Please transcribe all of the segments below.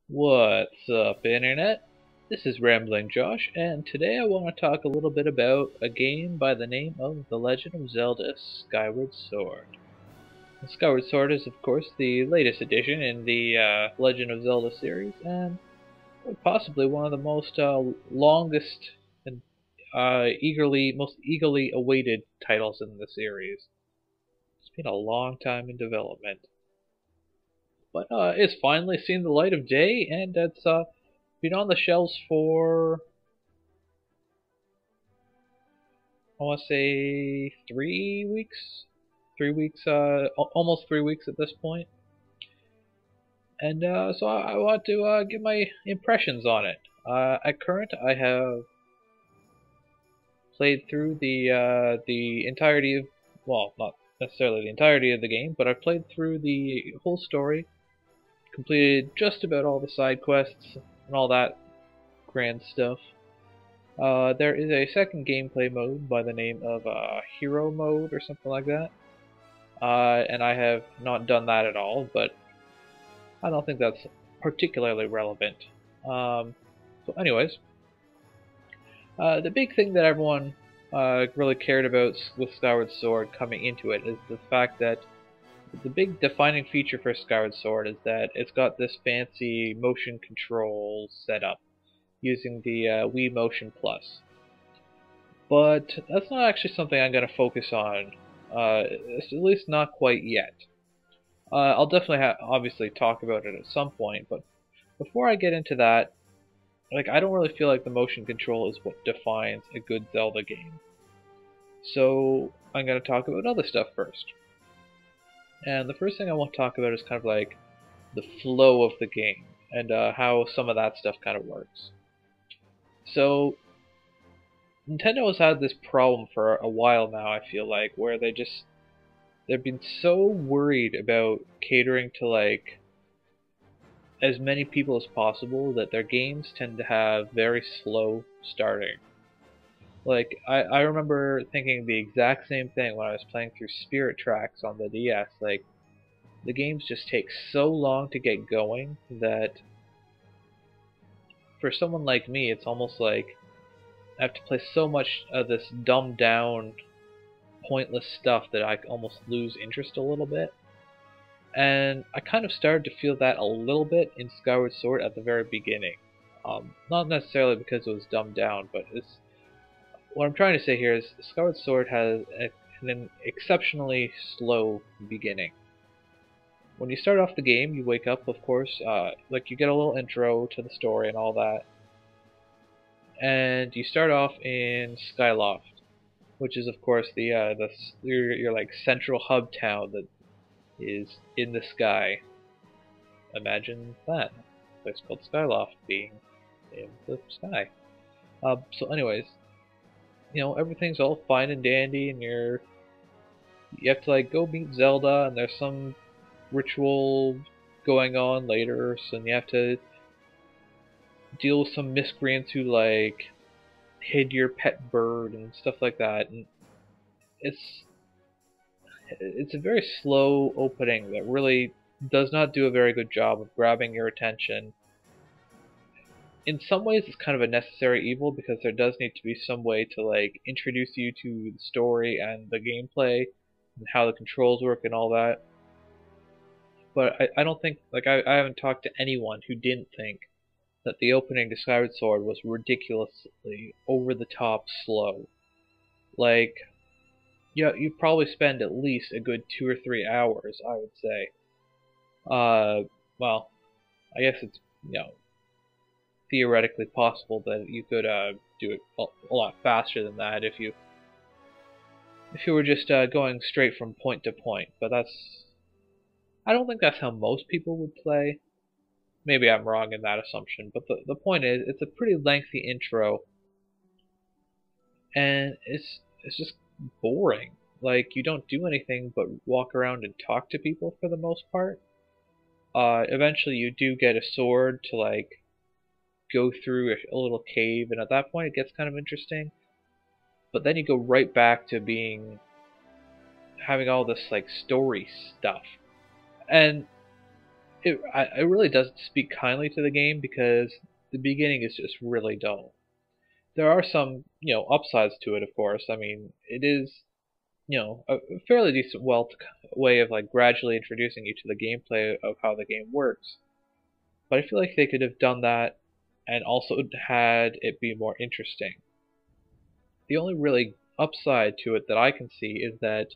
What's up, Internet? This is Rambling Josh, and today I want to talk a little bit about a game by the name of The Legend of Zelda Skyward Sword. Skyward Sword is, of course, the latest addition in the Legend of Zelda series, and possibly one of the most longest and most eagerly awaited titles in the series. It's been a long time in development. But it's finally seen the light of day, and it's been on the shelves for I want to say 3 weeks, 3 weeks, almost 3 weeks at this point. And so I want to give my impressions on it. At current, I have played through the entirety of, well, not necessarily the entirety of the game, but I've played through the whole story, completed just about all the side quests and all that grand stuff. There is a second gameplay mode by the name of Hero Mode or something like that. And I have not done that at all, but I don't think that's particularly relevant. So anyways, the big thing that everyone really cared about with Skyward Sword coming into it is the fact that the big defining feature for Skyward Sword is that it's got this fancy motion control setup using the Wii Motion Plus. But that's not actually something I'm going to focus on, at least not quite yet. I'll definitely obviously talk about it at some point, but before I get into that, I don't really feel like the motion control is what defines a good Zelda game. So I'm going to talk about other stuff first. And the first thing I want to talk about is kind of like the flow of the game and how some of that stuff kind of works. So Nintendo has had this problem for a while now, I feel like, where they've been so worried about catering to like as many people as possible that their games tend to have very slow starting. Like I remember thinking the exact same thing when I was playing through Spirit Tracks on the DS. Like the games just take so long to get going that for someone like me it's almost like I have to play so much of this dumbed down pointless stuff that I almost lose interest a little bit. And I kind of started to feel that a little bit in Skyward Sword at the very beginning. Not necessarily because it was dumbed down, but what I'm trying to say here is Skyward Sword has an exceptionally slow beginning. When you start off the game, you wake up, of course, like you get a little intro to the story and all that, and you start off in Skyloft, which is of course your like central hub town that is in the sky. Imagine that. A place called Skyloft being in the sky. So anyways, everything's all fine and dandy, and you have to like go meet Zelda, and there's some ritual going on later, so you have to deal with some miscreants who like hid your pet bird and stuff like that, and it's a very slow opening that really does not do a very good job of grabbing your attention. In some ways it's kind of a necessary evil because there does need to be some way to like introduce you to the story and the gameplay and how the controls work and all that. But I don't think, like, I haven't talked to anyone who didn't think that the opening to Skyward Sword was ridiculously over the top slow. Like, yeah, you probably spend at least a good 2 or 3 hours, I would say. Well, I guess it's, theoretically possible that you could do it a lot faster than that if you were just going straight from point to point. But I don't think that's how most people would play. Maybe I'm wrong in that assumption, but the point is, it's a pretty lengthy intro, and it's just boring. Like, you don't do anything but walk around and talk to people for the most part. Eventually you do get a sword to like go through a little cave, and at that point it gets kind of interesting. But then you go right back to having all this like story stuff, and it really doesn't speak kindly to the game because the beginning is just really dull. There are some, upsides to it, of course. I mean, it is, a fairly decent way of like gradually introducing you to the gameplay of how the game works. But I feel like they could have done that and also had it be more interesting. The only really upside to it that I can see is that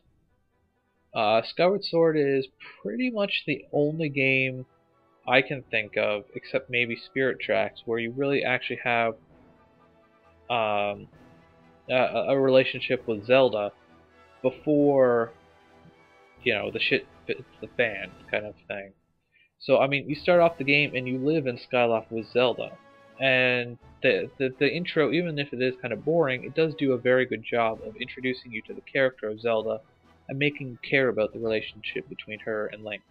Skyward Sword is pretty much the only game I can think of, except maybe Spirit Tracks, where you really actually have um, a relationship with Zelda before the shit hits the fan kind of thing. So I mean, you start off the game and you live in Skyloft with Zelda, and the intro, even if it is kind of boring, it does do a very good job of introducing you to the character of Zelda and making you care about the relationship between her and Link.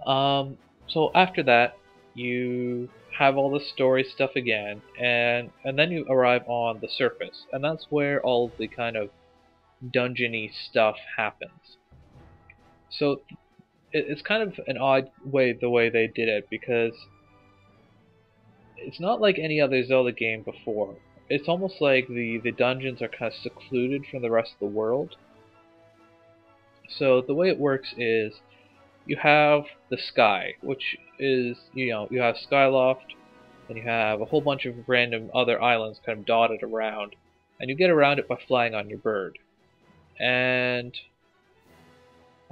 So after that, you have all the story stuff again, and then you arrive on the surface, and that's where all the kind of dungeony stuff happens. So it's kind of an odd way the way they did it because it's not like any other Zelda game before. It's almost like the dungeons are kind of secluded from the rest of the world. So the way it works is you have the sky, which is, you have Skyloft, and you have a whole bunch of random other islands kind of dotted around, and you get around it by flying on your bird. And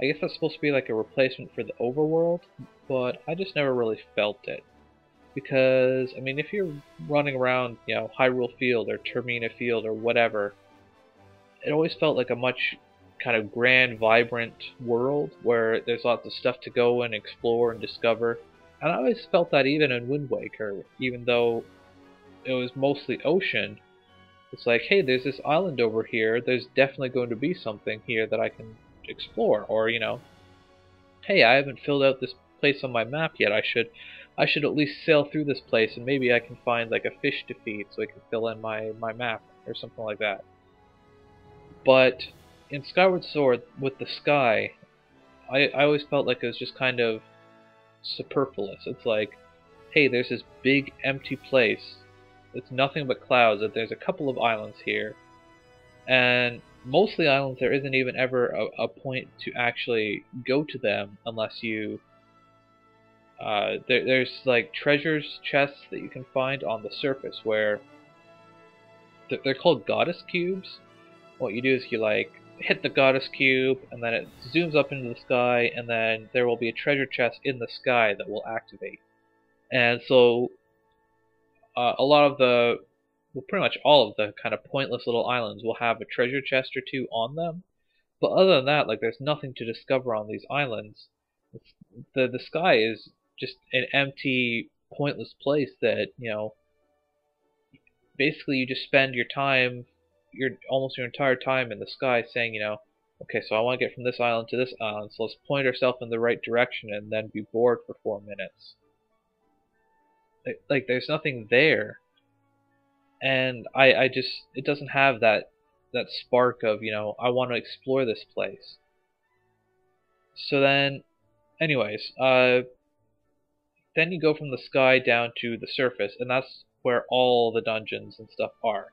I guess that's supposed to be like a replacement for the overworld, but I just never really felt it. Because, I mean, if you're running around, Hyrule Field or Termina Field or whatever, it always felt like a much kind of grand, vibrant world where there's lots of stuff to go and explore and discover. And I always felt that even in Wind Waker, even though it was mostly ocean. It's like, hey, there's this island over here. There's definitely going to be something here that I can explore. Or, hey, I haven't filled out this place on my map yet. I should at least sail through this place and maybe I can find like a fish to feed so I can fill in my map or something like that. But in Skyward Sword with the sky, I always felt like it was just kind of superfluous. It's like, hey, there's this big empty place. It's nothing but clouds. There's a couple of islands here, and most of the islands there isn't even ever a point to actually go to them unless you there's like treasures chests that you can find on the surface where they're called goddess cubes. What you do is you like hit the goddess cube and then it zooms up into the sky, and then there will be a treasure chest in the sky that will activate. And so a lot of pretty much all of the kind of pointless little islands will have a treasure chest or two on them. But other than that, like there's nothing to discover on these islands. The sky is just an empty, pointless place that, basically you just spend your time, almost your entire time in the sky saying, okay, so I want to get from this island to this island, so let's point ourselves in the right direction and then be bored for 4 minutes. Like there's nothing there. And I just, it doesn't have that spark of, I want to explore this place. So then, anyways, then you go from the sky down to the surface, and that's where all the dungeons and stuff are.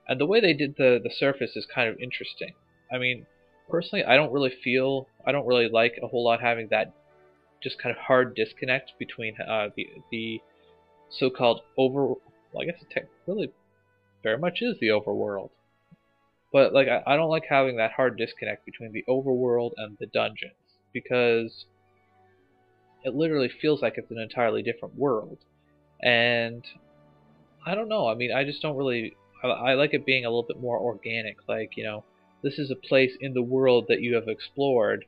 And the way they did the surface is kind of interesting. I mean, personally, I don't really like a whole lot having that just kind of hard disconnect between the so-called well, I guess it really very much is the overworld. But like I don't like having that hard disconnect between the overworld and the dungeons, because it literally feels like it's an entirely different world. And I don't know, I mean, I just don't really, I like it being a little bit more organic, like, this is a place in the world that you have explored,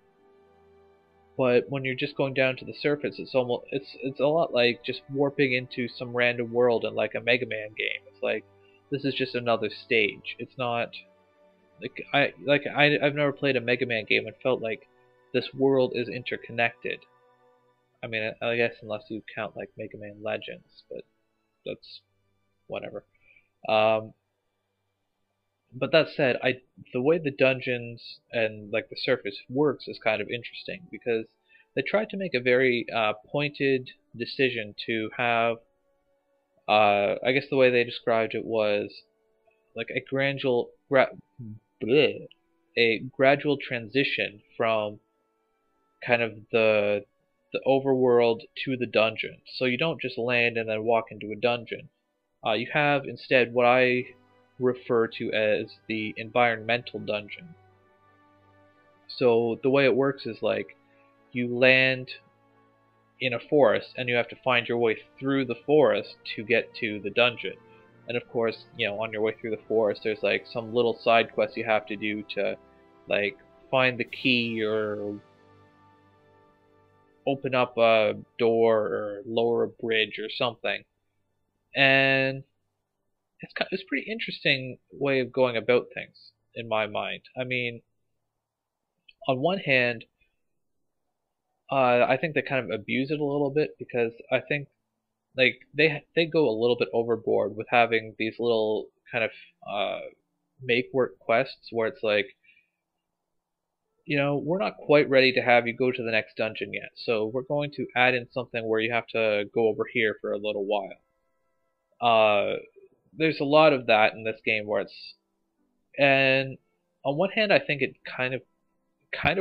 but when you're just going down to the surface, it's a lot like just warping into some random world in like a Mega Man game. It's like, this is just another stage. It's not I've never played a Mega Man game and felt like this world is interconnected. I mean, I guess unless you count like Mega Man Legends, but that's whatever. But that said, the way the dungeons and like the surface works is kind of interesting because they tried to make a very pointed decision to have, I guess the way they described it was like a gradual transition from kind of the overworld to the dungeon. So you don't just land and then walk into a dungeon. You have instead what I refer to as the environmental dungeon. So the way it works is like you land in a forest and you have to find your way through the forest to get to the dungeon. And of course, on your way through the forest, there's like some little side quests you have to do to like find the key or open up a door or lower a bridge or something. And it's a pretty interesting way of going about things in my mind. I mean, on one hand, I think they kind of abuse it a little bit because I think like they go a little bit overboard with having these little kind of make work quests where it's like, we're not quite ready to have you go to the next dungeon yet, so we're going to add in something where you have to go over here for a little while. There's a lot of that in this game and on one hand I think it kind of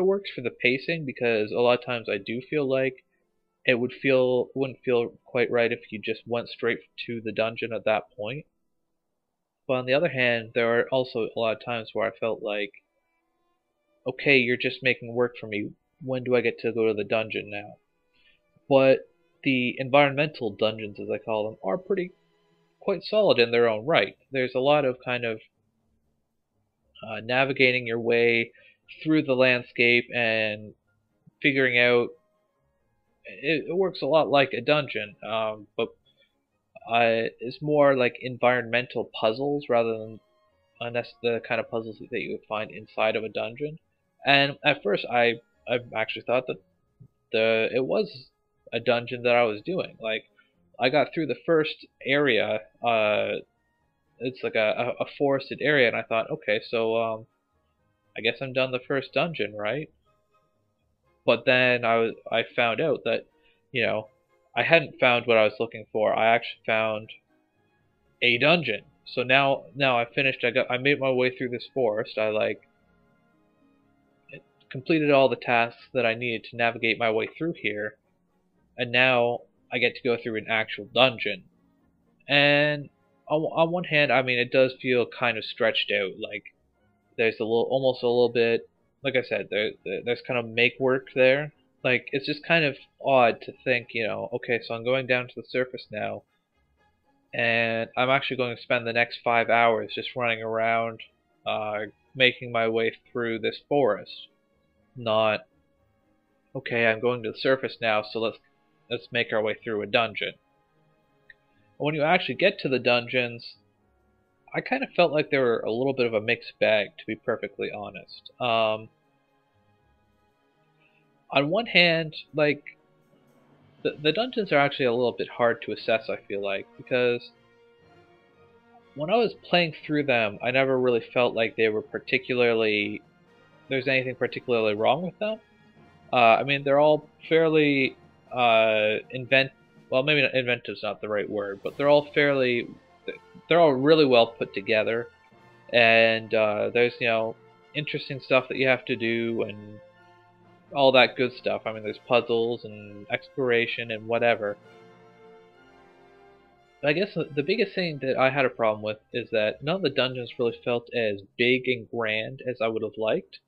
works for the pacing, because a lot of times I do feel like it wouldn't feel quite right if you just went straight to the dungeon at that point. But on the other hand, there are also a lot of times where I felt like, okay, you're just making work for me. When do I get to go to the dungeon now? But the environmental dungeons, as I call them, are quite solid in their own right. There's a lot of kind of navigating your way through the landscape and figuring out. It works a lot like a dungeon, but it's more like environmental puzzles rather than the kind of puzzles that you would find inside of a dungeon. And at first, I actually thought that it was a dungeon that I was doing. Like, I got through the first area. It's like a forested area, and I thought, okay, so I guess I'm done the first dungeon, right? But then I found out that, I hadn't found what I was looking for. I actually found a dungeon. So now I finished. I made my way through this forest. I completed all the tasks that I needed to navigate my way through here, and now I get to go through an actual dungeon. And on one hand, I mean, it does feel kind of stretched out. Like there's almost a little bit. Like I said, there's kind of make work there. Like, it's just kind of odd to think, okay, so I'm going down to the surface now, and I'm actually going to spend the next 5 hours just running around, making my way through this forest. Not, okay, I'm going to the surface now, so let's make our way through a dungeon. When you actually get to the dungeons, I kind of felt like they were a little bit of a mixed bag, to be perfectly honest. On one hand, like, the dungeons are actually a little bit hard to assess, I feel like, because when I was playing through them, I never really felt like there's anything particularly wrong with them. I mean, they're all fairly well, maybe inventive's not the right word, but they're all really well put together, and there's interesting stuff that you have to do and all that good stuff. I mean, there's puzzles and exploration and whatever. But I guess the biggest thing that I had a problem with is that none of the dungeons really felt as big and grand as I would have liked.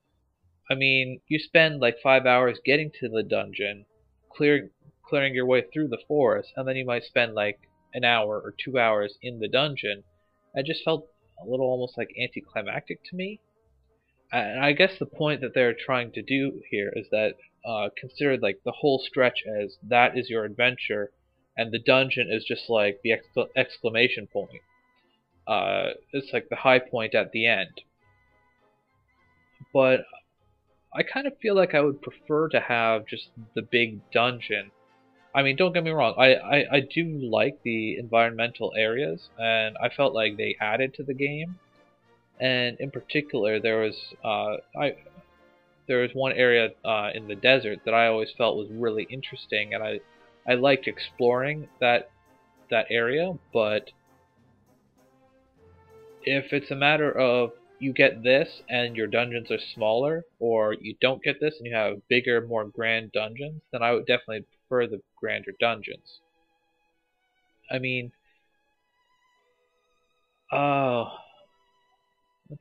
I mean, you spend like 5 hours getting to the dungeon, clearing your way through the forest, and then you might spend like an hour or 2 hours in the dungeon. It just felt a little almost like anticlimactic to me. And I guess the point that they're trying to do here is that consider like the whole stretch as that is your adventure, and the dungeon is just like the exclamation point. It's like the high point at the end. But I kind of feel like I would prefer to have just the big dungeon. I mean, don't get me wrong, I do like the environmental areas, and I felt like they added to the game. And in particular, there was there was one area in the desert that I always felt was really interesting, and I liked exploring that area. But if it's a matter of you get this and your dungeons are smaller, or you don't get this and you have bigger, more grand dungeons, then I would definitely prefer the grander dungeons. I mean, I'm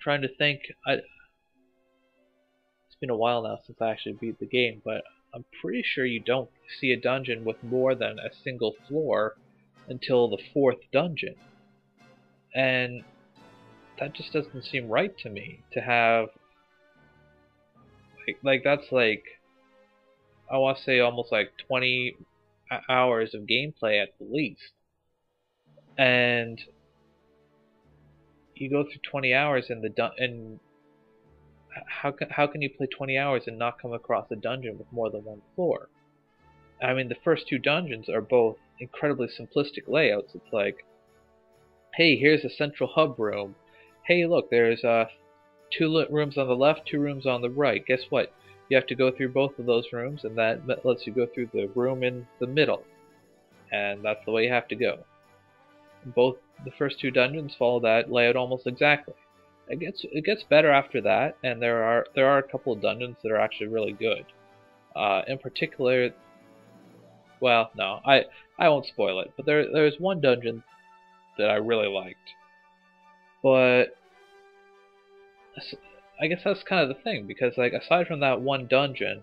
trying to think. It's been a while now since I actually beat the game, but I'm pretty sure you don't see a dungeon with more than a single floor until the fourth dungeon. And that just doesn't seem right to me, to have like that's like, I want to say almost like 20 hours of gameplay at the least. And you go through 20 hours in and how can you play 20 hours and not come across a dungeon with more than one floor? I mean, the first two dungeons are both incredibly simplistic layouts. It's like, hey, here's a central hub room. Hey, look, there's two rooms on the left, two rooms on the right. Guess what? You have to go through both of those rooms, and that lets you go through the room in the middle. And that's the way you have to go. Both the first two dungeons follow that layout almost exactly. It gets better after that, and there are a couple of dungeons that are actually really good. In particular, well, no, I won't spoil it, but there's one dungeon that I really liked. But I guess that's kind of the thing, because like aside from that one dungeon,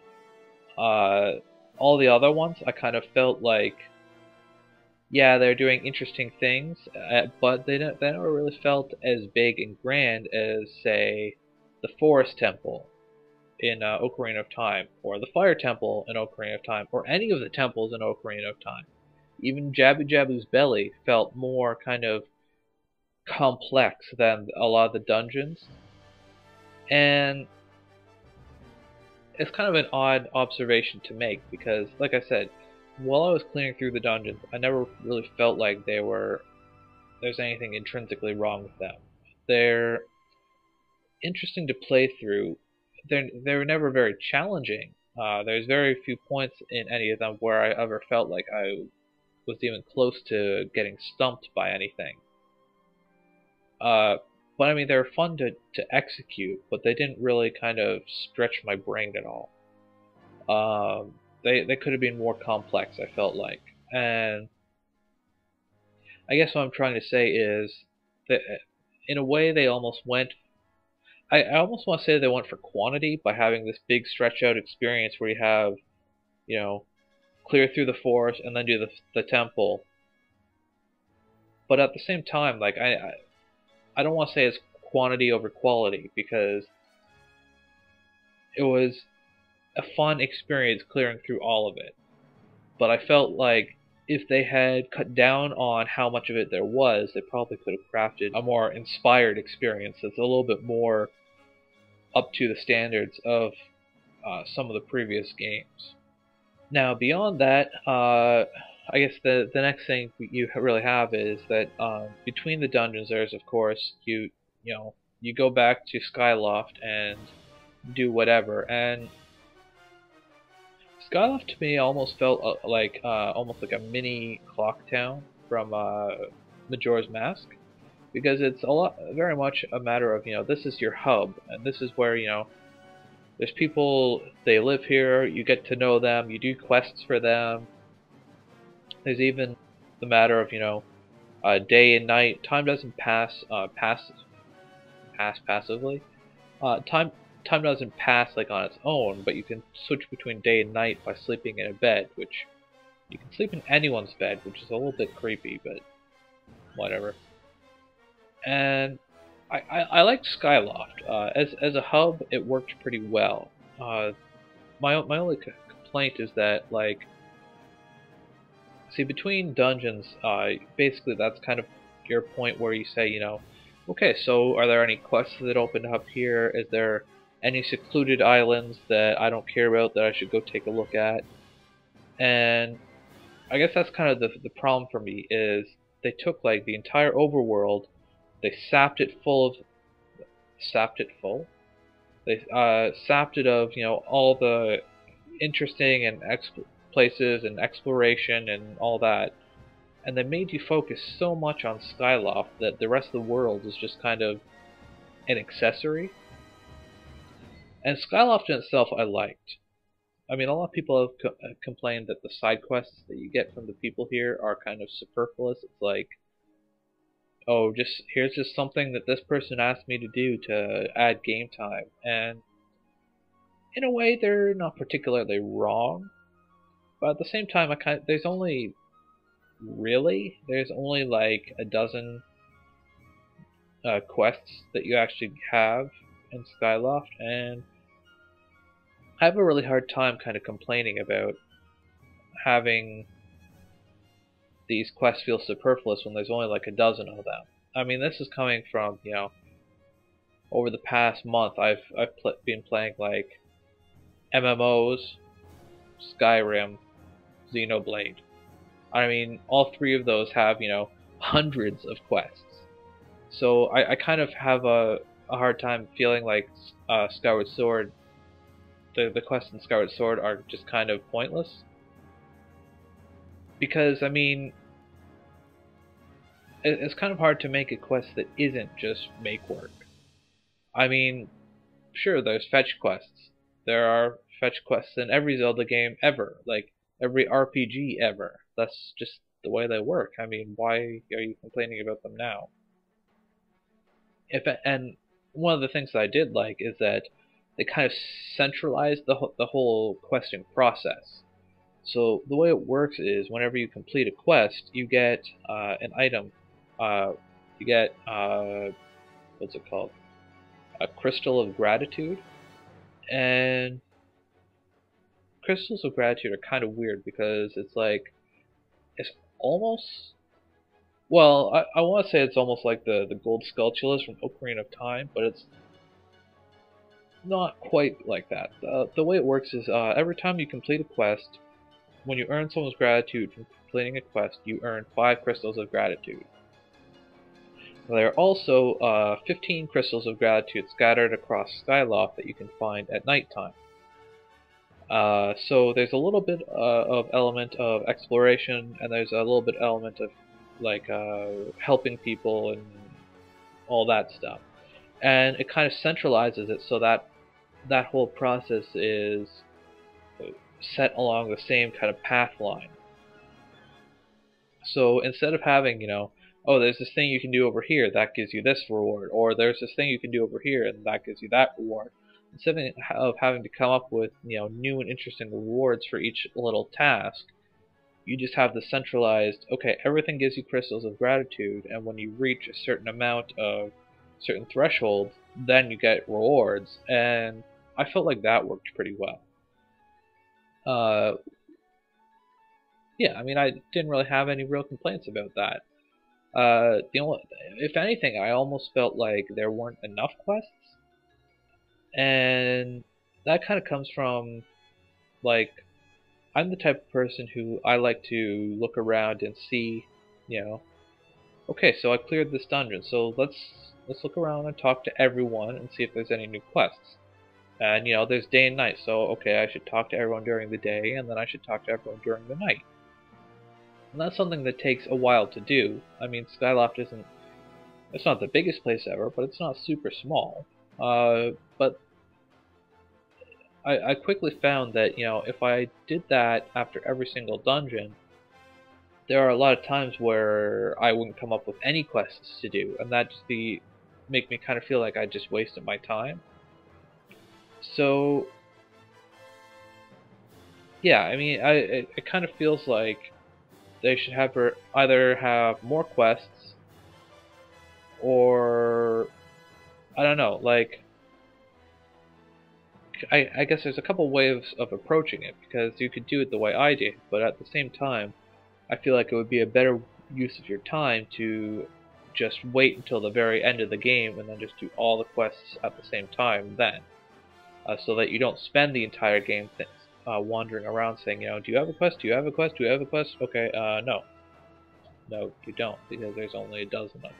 all the other ones I kind of felt like, yeah, they're doing interesting things, but they never really felt as big and grand as, say, the Forest Temple in Ocarina of Time, or the Fire Temple in Ocarina of Time, or any of the temples in Ocarina of Time. Even Jabu Jabu's belly felt more kind of complex than a lot of the dungeons. And it's kind of an odd observation to make, because, like I said, while I was clearing through the dungeons, I never really felt like there's anything intrinsically wrong with them. They're interesting to play through. They're never very challenging. There's very few points in any of them where I ever felt like I was even close to getting stumped by anything. But I mean, they were fun to execute, but they didn't really kind of stretch my brain at all. They could have been more complex, I felt like. And I guess what I'm trying to say is that in a way they almost went, I almost want to say they went for quantity by having this big stretch out experience where you have, clear through the forest and then do the temple. But at the same time, like I don't want to say it's quantity over quality, because it was a fun experience clearing through all of it. But I felt like if they had cut down on how much of it there was, they probably could have crafted a more inspired experience that's a little bit more up to the standards of some of the previous games. Now, beyond that, I guess the next thing you really have is that between the dungeons, there's of course you go back to Skyloft and do whatever. And Skyloft to me almost felt almost like a mini clock town from Majora's Mask, because it's very much a matter of, this is your hub, and this is where, there's people, they live here, you get to know them, you do quests for them. There's even the matter of, day and night. Time doesn't pass passively. Time doesn't pass like on its own, but you can switch between day and night by sleeping in a bed, which you can sleep in anyone's bed, which is a little bit creepy, but whatever. And I liked Skyloft. As a hub, it worked pretty well. My only complaint is that, like, see, between dungeons, basically that's kind of your point where you say, okay, so are there any quests that open up here? Is there any secluded islands that I don't care about that I should go take a look at? And I guess that's kind of the problem for me, is they took like the entire overworld, they sapped it full? They sapped it of all the interesting and places and exploration and all that, and they made you focus so much on Skyloft that the rest of the world is just kind of an accessory. And Skyloft in itself I liked. I mean, a lot of people have complained that the side quests that you get from the people here are kind of superfluous. It's like, oh, here's just something that this person asked me to do to add game time. And in a way, they're not particularly wrong. But at the same time, there's only like a dozen quests that you actually have in Skyloft, and I have a really hard time kind of complaining about having these quests feel superfluous when there's only like a dozen of them. I mean, this is coming from, over the past month, I've been playing like MMOs, Skyrim, Xenoblade. I mean, all three of those have, hundreds of quests. So I kind of have a hard time feeling like Skyward Sword, the quests in Skyward Sword are just kind of pointless. Because, I mean, it's kind of hard to make a quest that isn't just make work. I mean, sure, there's fetch quests. There are fetch quests in every Zelda game ever, like every RPG ever. That's just the way they work. I mean, why are you complaining about them now? And one of the things that I did like is that they kind of centralized the whole questing process. So the way it works is whenever you complete a quest, you get an item. You get what's it called? A crystal of gratitude. And crystals of gratitude are kind of weird because it's almost, well, I want to say it's almost like the gold sculptulas from Ocarina of Time, but it's not quite like that. The way it works is every time you complete a quest, when you earn someone's gratitude from completing a quest, you earn 5 crystals of gratitude. There are also 15 crystals of gratitude scattered across Skyloft that you can find at nighttime. So there's a little bit of element of exploration, and there's a little bit element of like helping people and all that stuff. And it kind of centralizes it so that that whole process is set along the same kind of path line. So instead of having, oh, there's this thing you can do over here that gives you this reward, or there's this thing you can do over here and that gives you that reward, instead of having to come up with new and interesting rewards for each little task, you just have the centralized, okay, everything gives you crystals of gratitude, and when you reach a certain amount of certain threshold, then you get rewards, and I felt like that worked pretty well. Yeah, I mean, I didn't really have any real complaints about that. If anything, I almost felt like there weren't enough quests, and that kind of comes from, like, I'm the type of person who I like to look around and see, okay, so I cleared this dungeon, so let's look around and talk to everyone and see if there's any new quests. And there's day and night, so okay, I should talk to everyone during the day, and then I should talk to everyone during the night. And that's something that takes a while to do. I mean, Skyloft it's not the biggest place ever, but it's not super small. But I quickly found that, if I did that after every single dungeon, there are a lot of times where I wouldn't come up with any quests to do, and that just make me kind of feel like I just wasted my time. So, yeah, I mean, it kind of feels like they should either have more quests, or I don't know, like, I guess there's a couple ways of approaching it, because you could do it the way I did, but at the same time, I feel like it would be a better use of your time to just wait until the very end of the game and then just do all the quests at the same time then. So that you don't spend the entire game wandering around saying, do you have a quest? Do you have a quest? Do you have a quest? Okay, no. No, you don't, because there's only a dozen of them.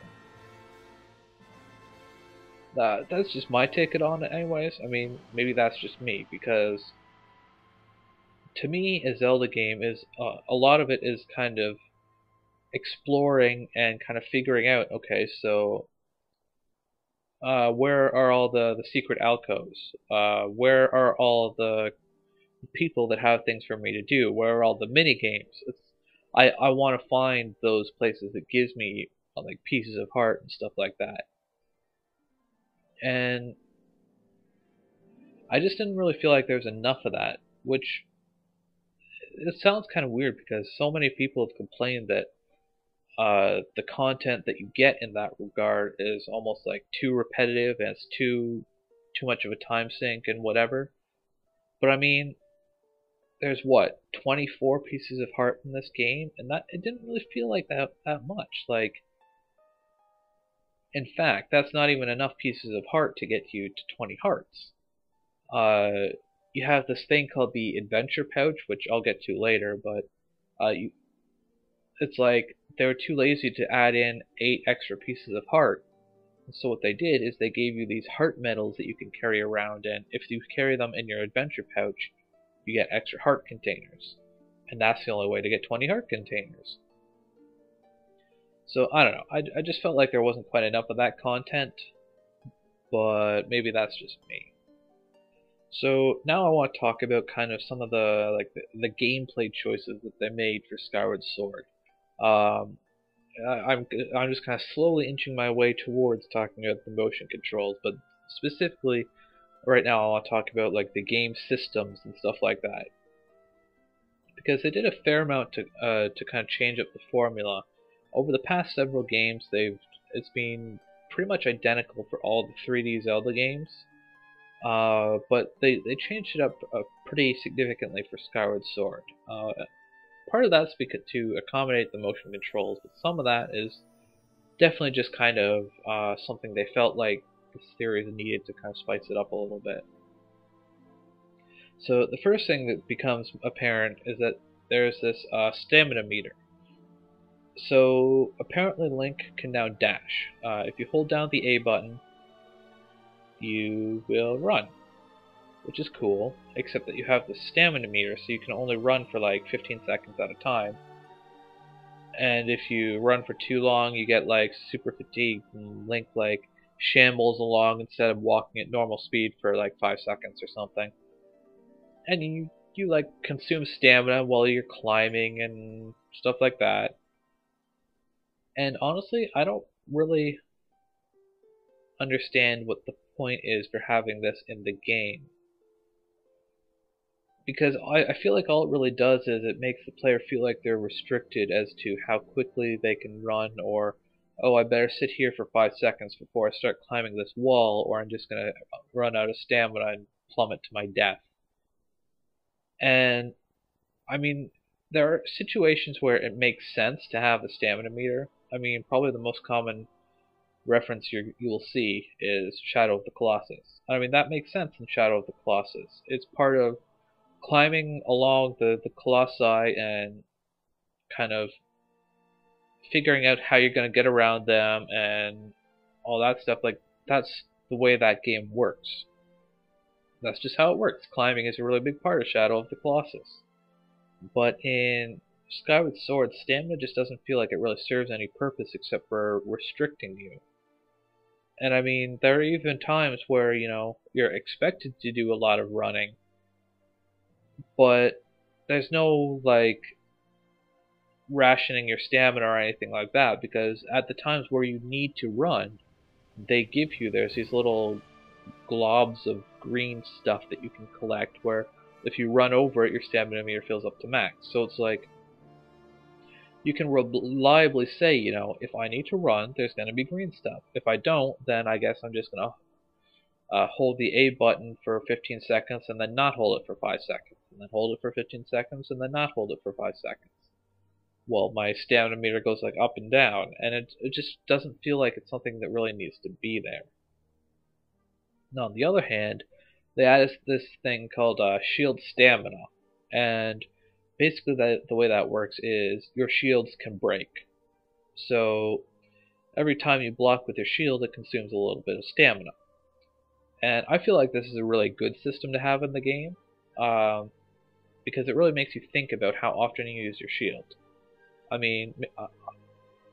That's just my take on it anyways. I mean, maybe that's just me, because to me a Zelda game is a lot of it is kind of exploring and kind of figuring out, okay, so where are all the secret alcoves? Where are all the people that have things for me to do? Where are all the mini games? I want to find those places that gives me like pieces of heart and stuff like that. And I just didn't really feel like there was enough of that, which it sounds kind of weird because so many people have complained that the content that you get in that regard is almost like too repetitive and it's too much of a time sink and whatever. But I mean, there's what, 24 pieces of heart in this game, and that it didn't really feel like that much. Like, in fact, that's not even enough pieces of heart to get you to 20 hearts. You have this thing called the adventure pouch, which I'll get to later, but it's like they were too lazy to add in 8 extra pieces of heart. And so what they did is they gave you these heart medals that you can carry around, and if you carry them in your adventure pouch, you get extra heart containers. And that's the only way to get 20 heart containers. So I don't know, I just felt like there wasn't quite enough of that content, but maybe that's just me. So now I want to talk about kind of some of the the gameplay choices that they made for Skyward Sword. I'm just kind of slowly inching my way towards talking about the motion controls, but specifically right now I want to talk about like the game systems and stuff like that, because they did a fair amount to kind of change up the formula. Over the past several games, it's been pretty much identical for all the 3D Zelda games, but they changed it up pretty significantly for Skyward Sword. Part of that's because to accommodate the motion controls, but some of that is definitely just kind of something they felt like the series needed to kind of spice it up a little bit. So the first thing that becomes apparent is that there's this stamina meter. So apparently Link can now dash. If you hold down the A button, you will run, which is cool, except that you have the stamina meter, so you can only run for like 15 seconds at a time. And if you run for too long, you get like super fatigued, and Link like shambles along instead of walking at normal speed for like 5 seconds or something. And you like consume stamina while you're climbing and stuff like that. And honestly, I don't really understand what the point is for having this in the game. Because I feel like all it really does is it makes the player feel like they're restricted as to how quickly they can run, or, oh, I better sit here for 5 seconds before I start climbing this wall, or I'm just going to run out of stamina and plummet to my death. And, I mean, there are situations where it makes sense to have the stamina meter. I mean, probably the most common reference you will see is Shadow of the Colossus. I mean, that makes sense in Shadow of the Colossus. It's part of climbing along the colossi and kind of figuring out how you're going to get around them and all that stuff. Like, that's the way that game works. That's just how it works. Climbing is a really big part of Shadow of the Colossus. But in Skyward Sword, stamina just doesn't feel like it really serves any purpose except for restricting you. And I mean, there are even times where, you know, you're expected to do a lot of running, but there's no like rationing your stamina or anything like that, because at the times where you need to run, there's these little globs of green stuff that you can collect, where if you run over it, your stamina meter fills up to max. So it's like you can reliably say, you know, if I need to run, there's going to be green stuff. If I don't, then I guess I'm just going to hold the A button for 15 seconds and then not hold it for 5 seconds, and then hold it for 15 seconds and then not hold it for 5 seconds. Well, my stamina meter goes like up and down, and it just doesn't feel like it's something that really needs to be there. Now, on the other hand, they added this thing called shield stamina, and basically the way that works is your shields can break. So every time you block with your shield, it consumes a little bit of stamina. And I feel like this is a really good system to have in the game, um, because it really makes you think about how often you use your shield. I mean,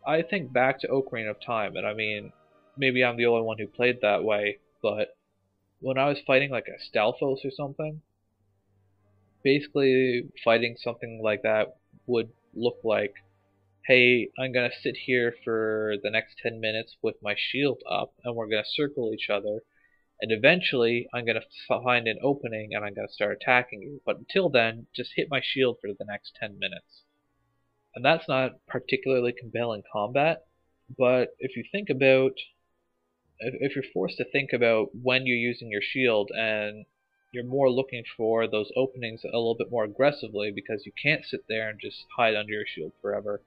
I think back to Ocarina of Time, and I mean, maybe I'm the only one who played that way, but when I was fighting like a Stalfos or something, basically fighting something like that would look like, hey, I'm gonna sit here for the next 10 minutes with my shield up, and we're gonna circle each other, and eventually I'm gonna find an opening and I'm gonna start attacking you. But until then, just hit my shield for the next 10 minutes. And that's not particularly compelling combat, but if you think about, if you're forced to think about when you're using your shield and you're more looking for those openings a little bit more aggressively because you can't sit there and just hide under your shield forever,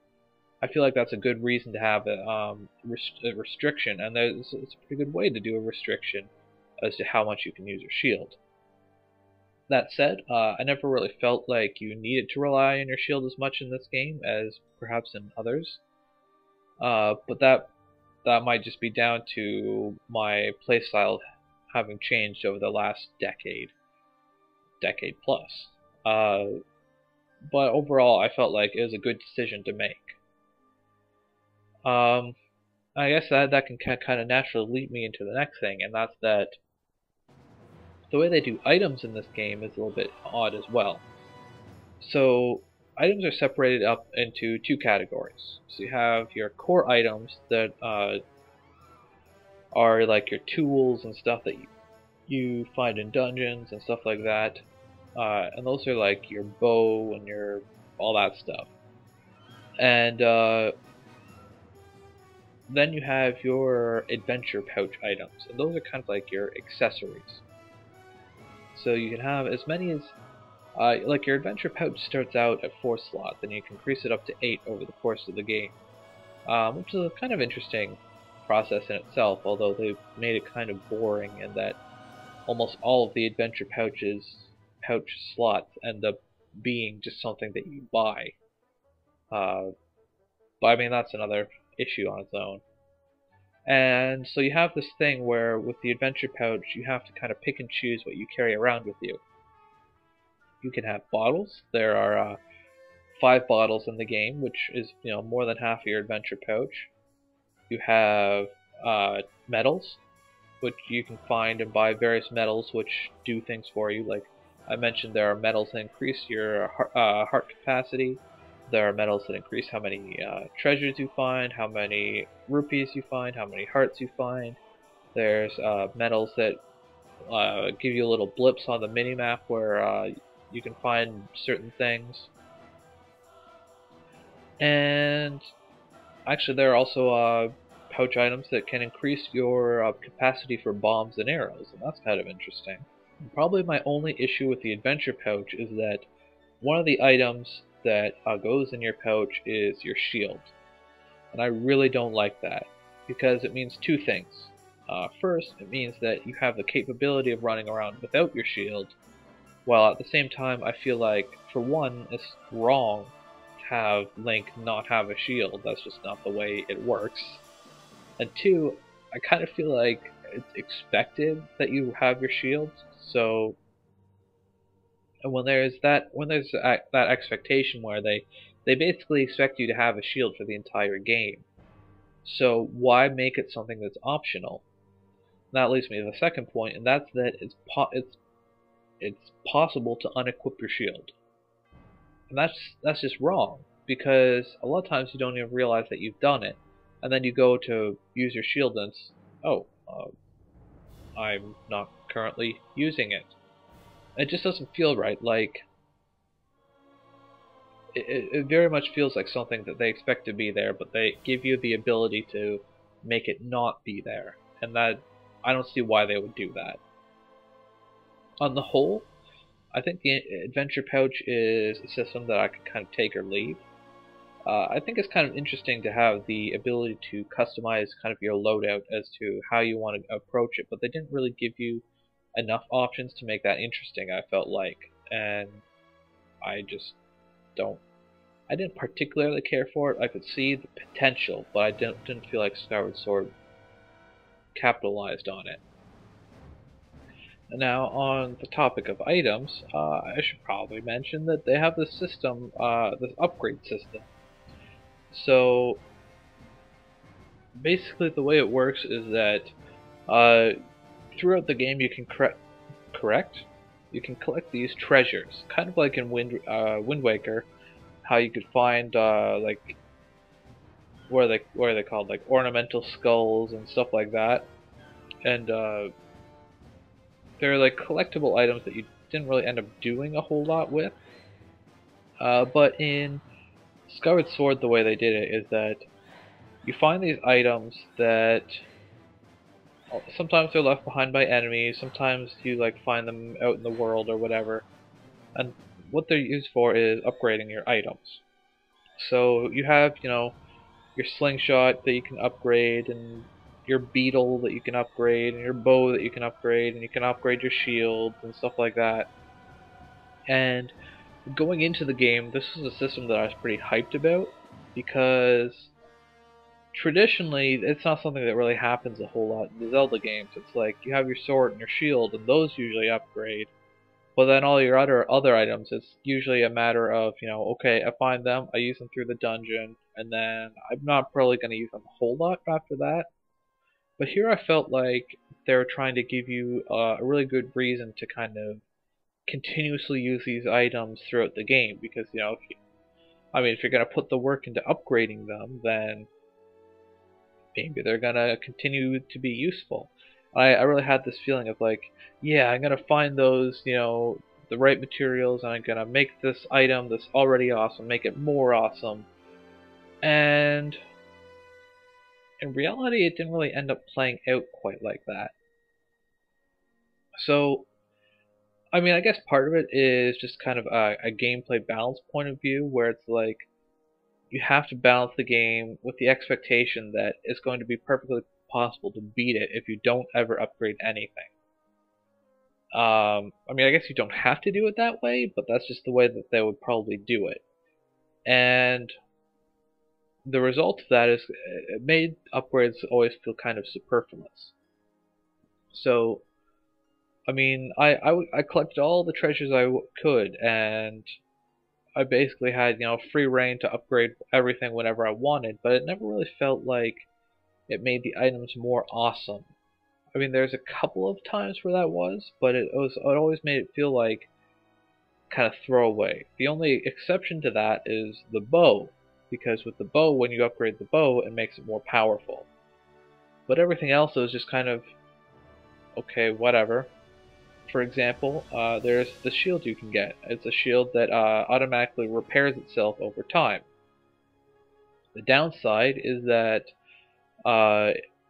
I feel like that's a good reason to have a restriction, and it's a pretty good way to do a restriction as to how much you can use your shield. That said, I never really felt like you needed to rely on your shield as much in this game as perhaps in others. But that might just be down to my playstyle having changed over the last decade plus. But overall, I felt like it was a good decision to make. I guess that can kind of naturally lead me into the next thing, and that's that the way they do items in this game is a little bit odd as well. So items are separated up into two categories. So you have your core items that are like your tools and stuff that you find in dungeons and stuff like that. And those are like your bow and your all that stuff. And then you have your adventure pouch items, and those are kind of like your accessories. So you can have as many as, like your adventure pouch starts out at 4 slots, and you can increase it up to 8 over the course of the game, which is a kind of interesting process in itself, although they've made it kind of boring in that almost all of the adventure pouch slots end up being just something that you buy. But I mean, that's another issue on its own. And so you have this thing where with the adventure pouch you have to kind of pick and choose what you carry around with you. You can have bottles. There are 5 bottles in the game, which is more than half of your adventure pouch. You have medals, which you can find and buy various medals which do things for you. Like I mentioned, there are medals that increase your heart capacity. There are medals that increase how many treasures you find, how many rupees you find, how many hearts you find. There's medals that give you little blips on the minimap where you can find certain things. And actually there are also pouch items that can increase your capacity for bombs and arrows, and that's kind of interesting. Probably my only issue with the adventure pouch is that one of the items that goes in your pouch is your shield. And I really don't like that, because it means 2 things. First, it means that you have the capability of running around without your shield, while at the same time I feel like, for one, it's wrong to have Link not have a shield. That's just not the way it works. And 2, I kind of feel like it's expected that you have your shield, so when there's that expectation where they basically expect you to have a shield for the entire game, so why make it something that's optional? And that leads me to the second point, and that's that it's possible to unequip your shield, and that's just wrong, because a lot of times you don't even realize that you've done it, and then you go to use your shield and it's, I'm not currently using it. It just doesn't feel right. Like it very much feels like something that they expect to be there, but they give you the ability to make it not be there, and that I don't see why they would do that. On the whole, I think the adventure pouch is a system that I could kind of take or leave. I think it's kind of interesting to have the ability to customize kind of your loadout as to how you want to approach it, but they didn't really give you enough options to make that interesting, I felt like, and I just I didn't particularly care for it. I could see the potential, but I didn't feel like Skyward Sword capitalized on it. Now, on the topic of items, I should probably mention that they have this system, this upgrade system. So basically, the way it works is that uh, throughout the game, you can you can collect these treasures, kind of like in Wind Waker, how you could find like what are they called, like ornamental skulls and stuff like that, and they're like collectible items that you didn't really end up doing a whole lot with. But in Skyward Sword, the way they did it is that you find these items that sometimes they're left behind by enemies, sometimes you like find them out in the world or whatever, and what they're used for is upgrading your items. So you have, your slingshot that you can upgrade, and your beetle that you can upgrade, and your bow that you can upgrade, and you can upgrade your shields and stuff like that. And going into the game, this is a system that I was pretty hyped about, because traditionally it's not something that really happens a whole lot in the Zelda games. It's like you have your sword and your shield, and those usually upgrade. But then all your other items, it's usually a matter of, okay, I find them, I use them through the dungeon, and then I'm not probably going to use them a whole lot after that. But here I felt like they were trying to give you a really good reason to kind of continuously use these items throughout the game, because if you're going to put the work into upgrading them, then maybe they're going to continue to be useful. I really had this feeling of like, yeah, I'm going to find those, the right materials, and I'm going to make this item that's already awesome, make it more awesome. And in reality, it didn't really end up playing out quite like that. So, I guess part of it is just kind of a gameplay balance point of view, where it's like, you have to balance the game with the expectation that it's going to be perfectly possible to beat it if you don't ever upgrade anything. I guess you don't have to do it that way, but that's just the way that they would probably do it. And the result of that is it made upgrades always feel kind of superfluous. So, I collected all the treasures I could, and I basically had, free reign to upgrade everything whenever I wanted, but it never really felt like it made the items more awesome. There's a couple of times where that was, but it always made it feel like kind of throwaway. The only exception to that is the bow, because with the bow, when you upgrade the bow, it makes it more powerful. But everything else is just kind of, okay, whatever. For example, there's the shield you can get. It's a shield that automatically repairs itself over time. The downside is that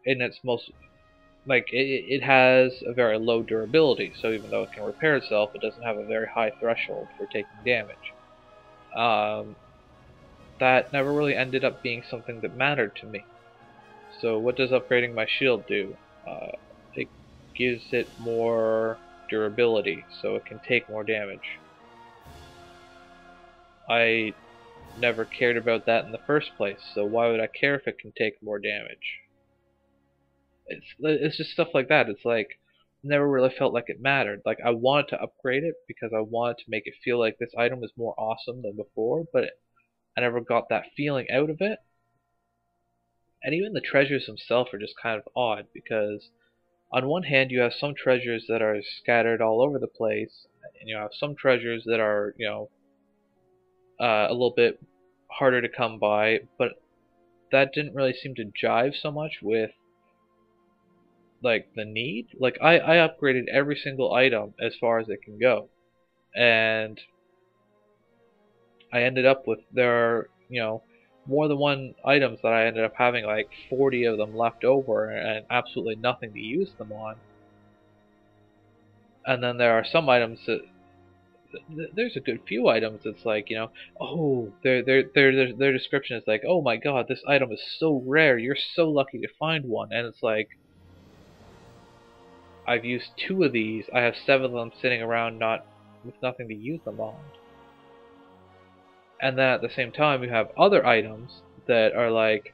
in its most, it has a very low durability, so even though it can repair itself, it doesn't have a very high threshold for taking damage. That never really ended up being something that mattered to me. So what does upgrading my shield do? It gives it more durability, so it can take more damage. I never cared about that in the first place, so why would I care if it can take more damage? It's just stuff like that. It's like, never really felt like it mattered. Like, I wanted to upgrade it because I wanted to make it feel like this item is more awesome than before, but I never got that feeling out of it. And even the treasures themselves are just kind of odd, because on one hand you have some treasures that are scattered all over the place, and you have some treasures that are, a little bit harder to come by, but that didn't really seem to jive so much with like the need. Like I upgraded every single item as far as it can go, and I ended up with, there are, more than one items that I ended up having like 40 of them left over and absolutely nothing to use them on. And then there are some items that there's a good few items that's like, oh, their description is like, oh my god, this item is so rare, you're so lucky to find one. And it's like, I've used 2 of these, I have 7 of them sitting around with nothing to use them on. And then at the same time you have other items that are like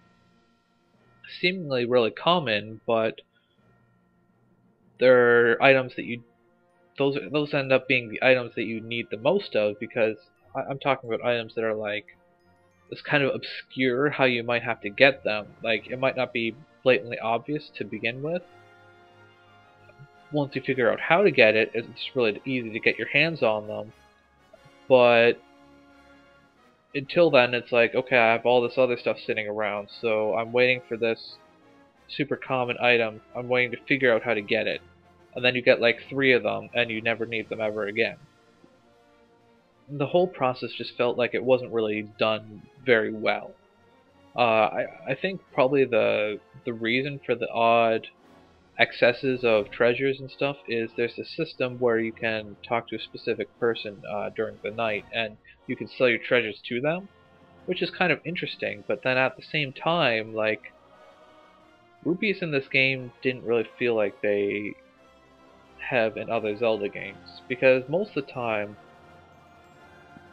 seemingly really common, but they're items that you those end up being the items that you need the most of, because I'm talking about items that are like, it's kind of obscure how you might have to get them. Like, it might not be blatantly obvious to begin with. Once you figure out how to get it, it's really easy to get your hands on them. But until then, it's like, okay, I have all this other stuff sitting around, so I'm waiting for this super common item. I'm waiting to figure out how to get it. And then you get like 3 of them, and you never need them ever again. The whole process just felt like it wasn't really done very well. I think probably the reason for the odd excesses of treasures and stuff is there's a system where you can talk to a specific person during the night, and you can sell your treasures to them, which is kind of interesting. But then at the same time, like, rupees in this game didn't really feel like they have in other Zelda games, because most of the time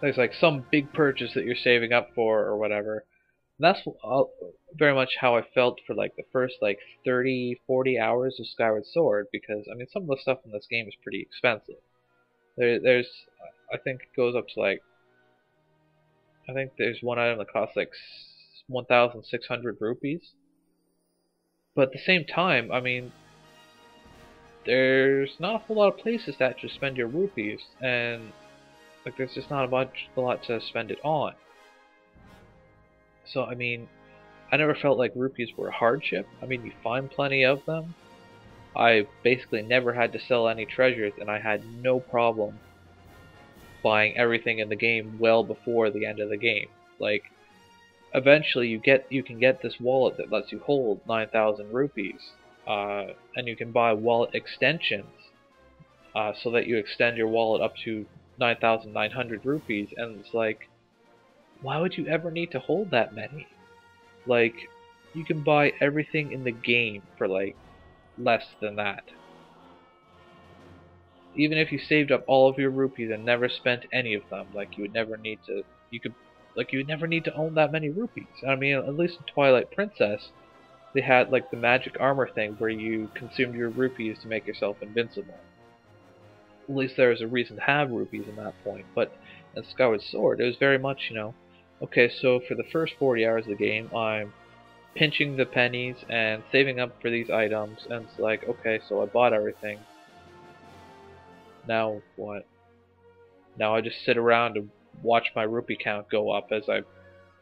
there's like some big purchase that you're saving up for or whatever. And that's very much how I felt for like the first like 30-40 hours of Skyward Sword, because I mean some of the stuff in this game is pretty expensive. There's I think it goes up to like, I think there's one item that costs like 1,600 rupees. But at the same time, I mean, there's not a whole lot of places to actually spend your rupees, and like there's just not a lot to spend it on. So I mean, I never felt like rupees were a hardship. I mean, you find plenty of them. I basically never had to sell any treasures, and I had no problem buying everything in the game well before the end of the game. Like, eventually you can get this wallet that lets you hold 9,000 rupees, and you can buy wallet extensions so that you extend your wallet up to 9,900 rupees, and it's like, why would you ever need to hold that many? Like, you can buy everything in the game for like less than that. Even if you saved up all of your rupees and never spent any of them, like you would never need to own that many rupees. I mean, at least in Twilight Princess, they had like the magic armor thing where you consumed your rupees to make yourself invincible. At least there was a reason to have rupees in that point. But in Skyward Sword, it was very much, you know, okay, so for the first 40 hours of the game, I'm pinching the pennies and saving up for these items, and it's like, okay, so I bought everything. Now what? Now I just sit around and watch my rupee count go up as I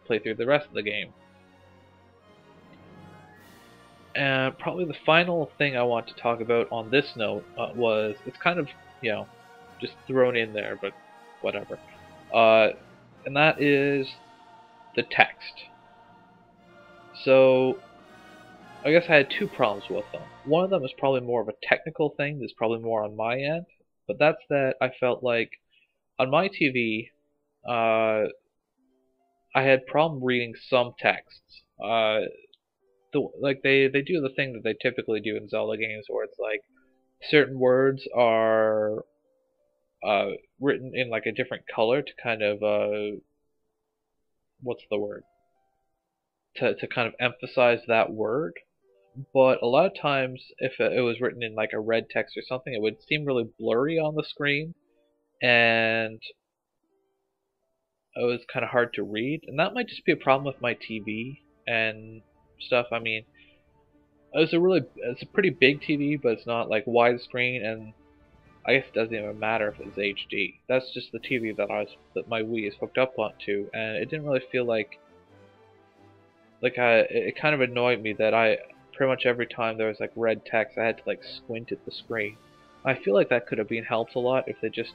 play through the rest of the game. And probably the final thing I want to talk about on this note was, it's kind of, you know, just thrown in there, but whatever. And that is the text. So, I guess I had 2 problems with them. One of them is probably more of a technical thing, that's probably more on my end, but that's that I felt like on my TV, I had problem reading some texts. Like they do the thing that they typically do in Zelda games, where it's like certain words are written in like a different color to kind of what's the word? To kind of emphasize that word. But a lot of times, if it was written in like a red text or something, it would seem really blurry on the screen, and it was kind of hard to read. And that might just be a problem with my TV and stuff. I mean, it's a pretty big TV, but it's not like widescreen, and I guess it doesn't even matter if it's HD. That's just the TV that my Wii is hooked up onto, and it didn't really feel like it kind of annoyed me that I pretty much every time there was like red text, I had to like squint at the screen. I feel like that could have been helped a lot if they just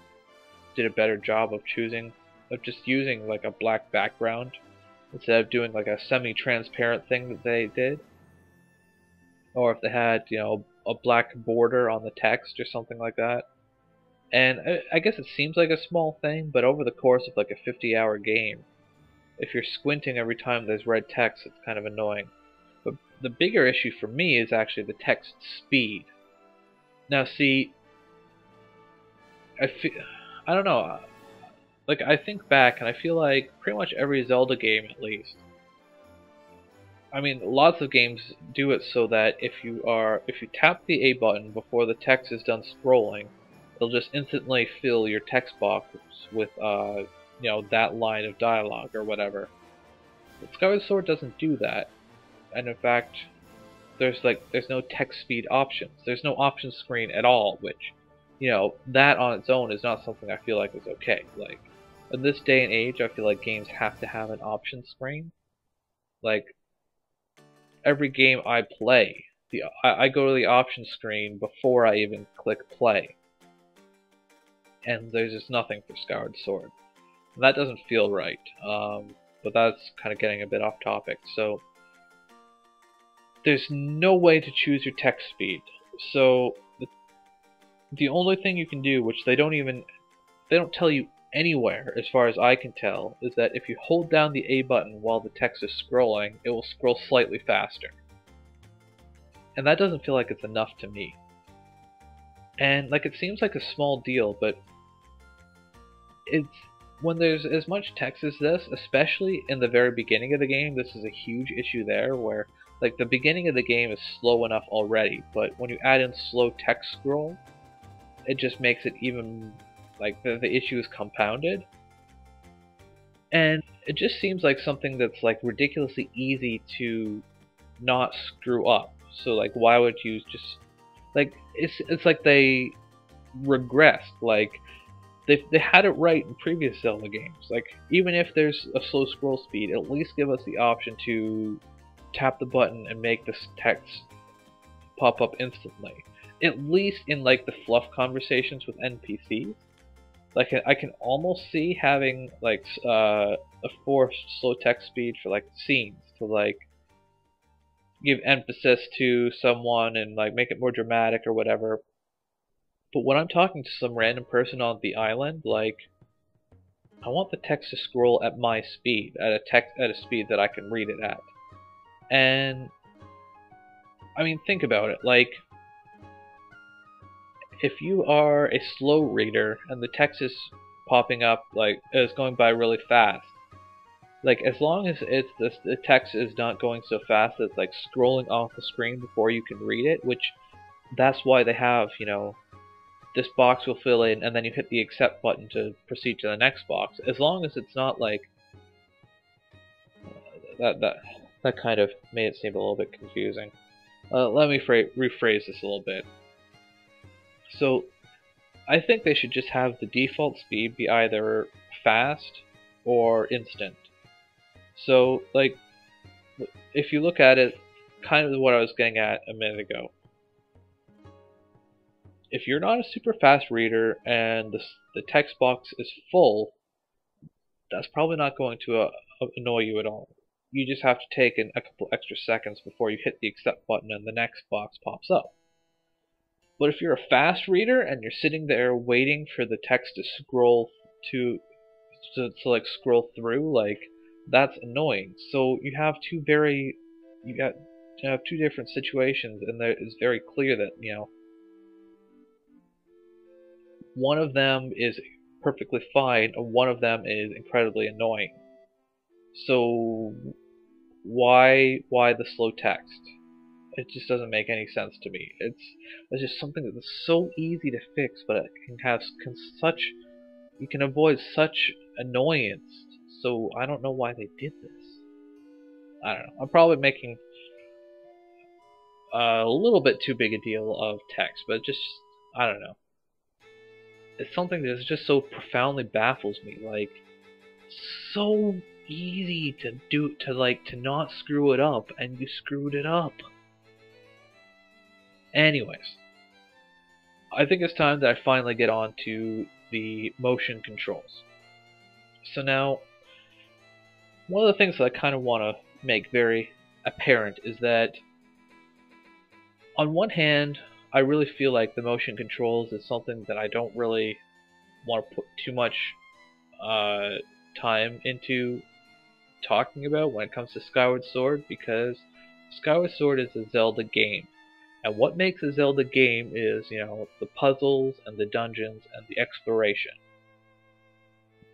did a better job of just using like a black background instead of doing like a semi-transparent thing that they did. Or if they had, you know, a black border on the text or something like that. And I guess it seems like a small thing, but over the course of like a 50-hour game, if you're squinting every time there's red text, it's kind of annoying. But the bigger issue for me is actually the text speed. Now see, I don't know, like I think back and I feel like pretty much every Zelda game at least, I mean lots of games do it so that if you tap the A button before the text is done scrolling, they'll just instantly fill your text box with that line of dialogue or whatever. But Skyward Sword doesn't do that, and in fact, there's no text speed options. There's no option screen at all, which, that on its own is not something I feel like is okay. Like, in this day and age, I feel like games have to have an option screen. Like, every game I play, I go to the option screen before I even click play. And there's just nothing for Skyward Sword. And that doesn't feel right. But that's kind of getting a bit off topic. So, there's no way to choose your text speed. So, the only thing you can do, which they don't tell you anywhere as far as I can tell, is that if you hold down the A button while the text is scrolling, it will scroll slightly faster. And that doesn't feel like it's enough to me. And it seems like a small deal, but when there's as much text as this, especially in the very beginning of the game, this is a huge issue there, where the beginning of the game is slow enough already, but when you add in slow text scroll, it just makes it even the issue is compounded. And it just seems like something that's ridiculously easy to not screw up. So why would you just it's like they regressed. They had it right in previous Zelda games. Even if there's a slow scroll speed, at least give us the option to tap the button and make this text pop up instantly. At least in the fluff conversations with NPCs. I can almost see having a forced slow text speed for scenes to give emphasis to someone and make it more dramatic or whatever. But when I'm talking to some random person on the island, I want the text to scroll at my speed, at a speed that I can read it at. And I mean, think about it. If you are a slow reader and the text is popping up it's going by really fast, as long as the text is not going so fast that it's scrolling off the screen before you can read it, which that's why they have, this box will fill in and then you hit the accept button to proceed to the next box. As long as it's not that kind of made it seem a little bit confusing. Let me rephrase this a little bit. So, I think they should just have the default speed be either fast or instant. So, if you look at it, kind of what I was getting at a minute ago. If you're not a super fast reader and the text box is full, that's probably not going to annoy you at all. You just have to take a couple extra seconds before you hit the accept button and the next box pops up. But if you're a fast reader and you're sitting there waiting for the text to scroll to scroll through, that's annoying. So you have two different situations, and it's very clear that one of them is perfectly fine and one of them is incredibly annoying. So why the slow text? It just doesn't make any sense to me. It's just something that's so easy to fix, but it you can avoid such annoyance. So I don't know why they did this. I don't know. I'm probably making a little bit too big a deal of text, but just I don't know. It's something that just so profoundly baffles me. So easy to not screw it up, and you screwed it up. Anyways, I think it's time that I finally get on to the motion controls. So now, one of the things that I kind of want to make very apparent is that, on one hand, I really feel like the motion controls is something that I don't really want to put too much time into talking about when it comes to Skyward Sword, because Skyward Sword is a Zelda game. And what makes a Zelda game is, the puzzles and the dungeons and the exploration.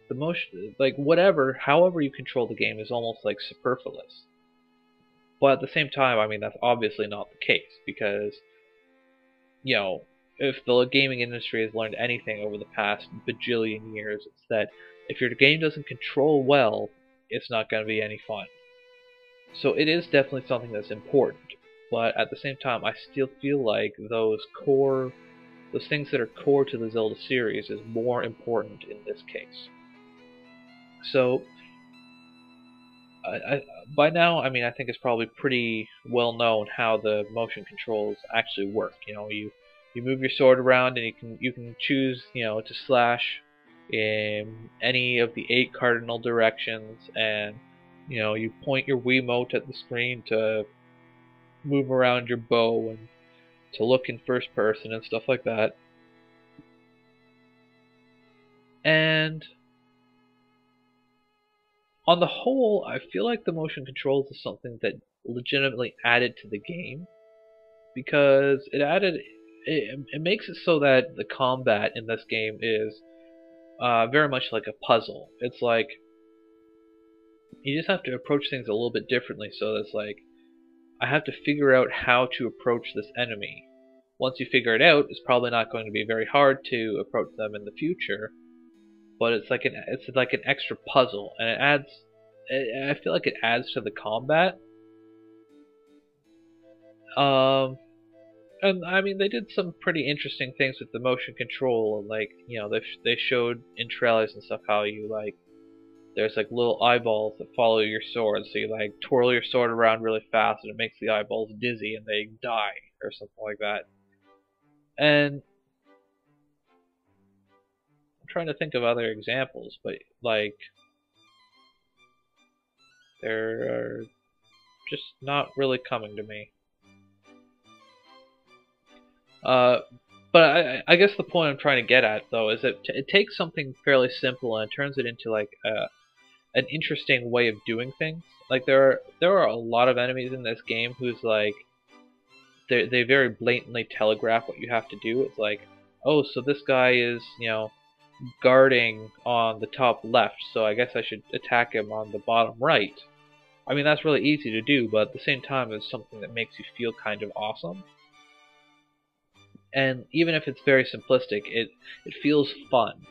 The motion, however you control the game is almost superfluous. But at the same time, I mean, that's obviously not the case, because, if the gaming industry has learned anything over the past bajillion years, it's that if your game doesn't control well, it's not going to be any fun. So it is definitely something that's important, but at the same time, I still feel like those things that are core to the Zelda series is more important in this case. So by now, I mean, I think it's probably pretty well known how the motion controls actually work. You move your sword around, and you can choose, to slash in any of the 8 cardinal directions, and you point your Wiimote at the screen to move around your bow and to look in first person and stuff like that. And on the whole, I feel like the motion controls is something that legitimately added to the game, because it makes it so that the combat in this game is very much like a puzzle. It's like you just have to approach things a little bit differently. So it's like I have to figure out how to approach this enemy. Once you figure it out, it's probably not going to be very hard to approach them in the future. But it's like an extra puzzle, and I feel like it adds to the combat. And I mean, they did some pretty interesting things with the motion control. Like, they showed in trailers and stuff how there's like little eyeballs that follow your sword. So you like twirl your sword around really fast, and it makes the eyeballs dizzy, and they die or something like that. And trying to think of other examples, but like they're just not really coming to me. But I guess the point I'm trying to get at, though, is that it takes something fairly simple and it turns it into like an interesting way of doing things. Like there are a lot of enemies in this game who's like they very blatantly telegraph what you have to do. It's like, oh, so this guy is guarding on the top left, so I guess I should attack him on the bottom right. I mean, that's really easy to do, but at the same time, it's something that makes you feel kind of awesome. And even if it's very simplistic, it feels fun.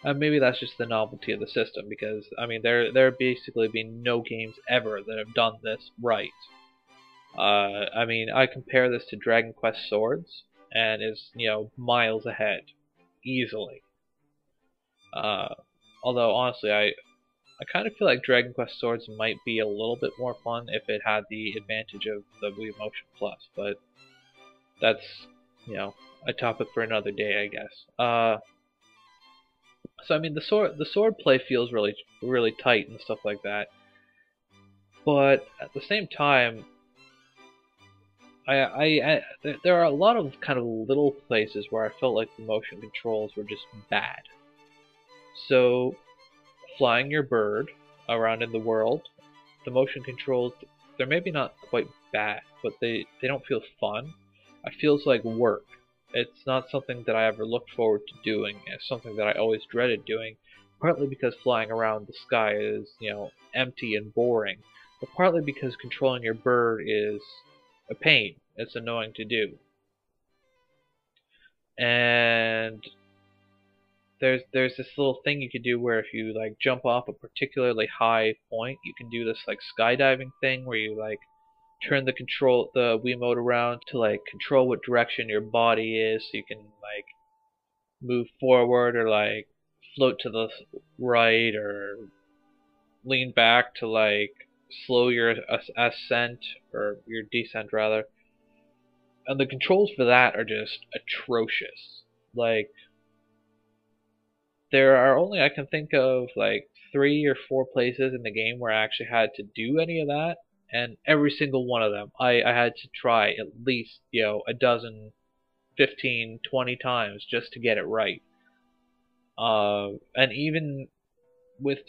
Maybe that's just the novelty of the system, because I mean, there have basically been no games ever that have done this right. I mean, I compare this to Dragon Quest Swords, and is miles ahead, easily. Although honestly, I kind of feel like Dragon Quest Swords might be a little bit more fun if it had the advantage of the Wii Motion Plus, but that's a topic for another day, I guess. So I mean, the sword play feels really tight and stuff like that, but at the same time, there are a lot of kind of little places where I felt like the motion controls were just bad. So, flying your bird around in the world, the motion controls, they're maybe not quite bad, but they don't feel fun. It feels like work. It's not something that I ever looked forward to doing. It's something that I always dreaded doing, partly because flying around the sky is, empty and boring, but partly because controlling your bird is a pain. It's annoying to do. And there's this little thing you can do where if you like jump off a particularly high point, you can do this like skydiving thing where you like turn the Wiimote around to like control what direction your body is, so you can like move forward or like float to the right or lean back to like slow your ascent, or your descent rather. And the controls for that are just atrocious. Like, there are only, I can think of like 3 or 4 places in the game where I actually had to do any of that, and every single one of them I had to try at least a dozen, 15, 20 times just to get it right. And even with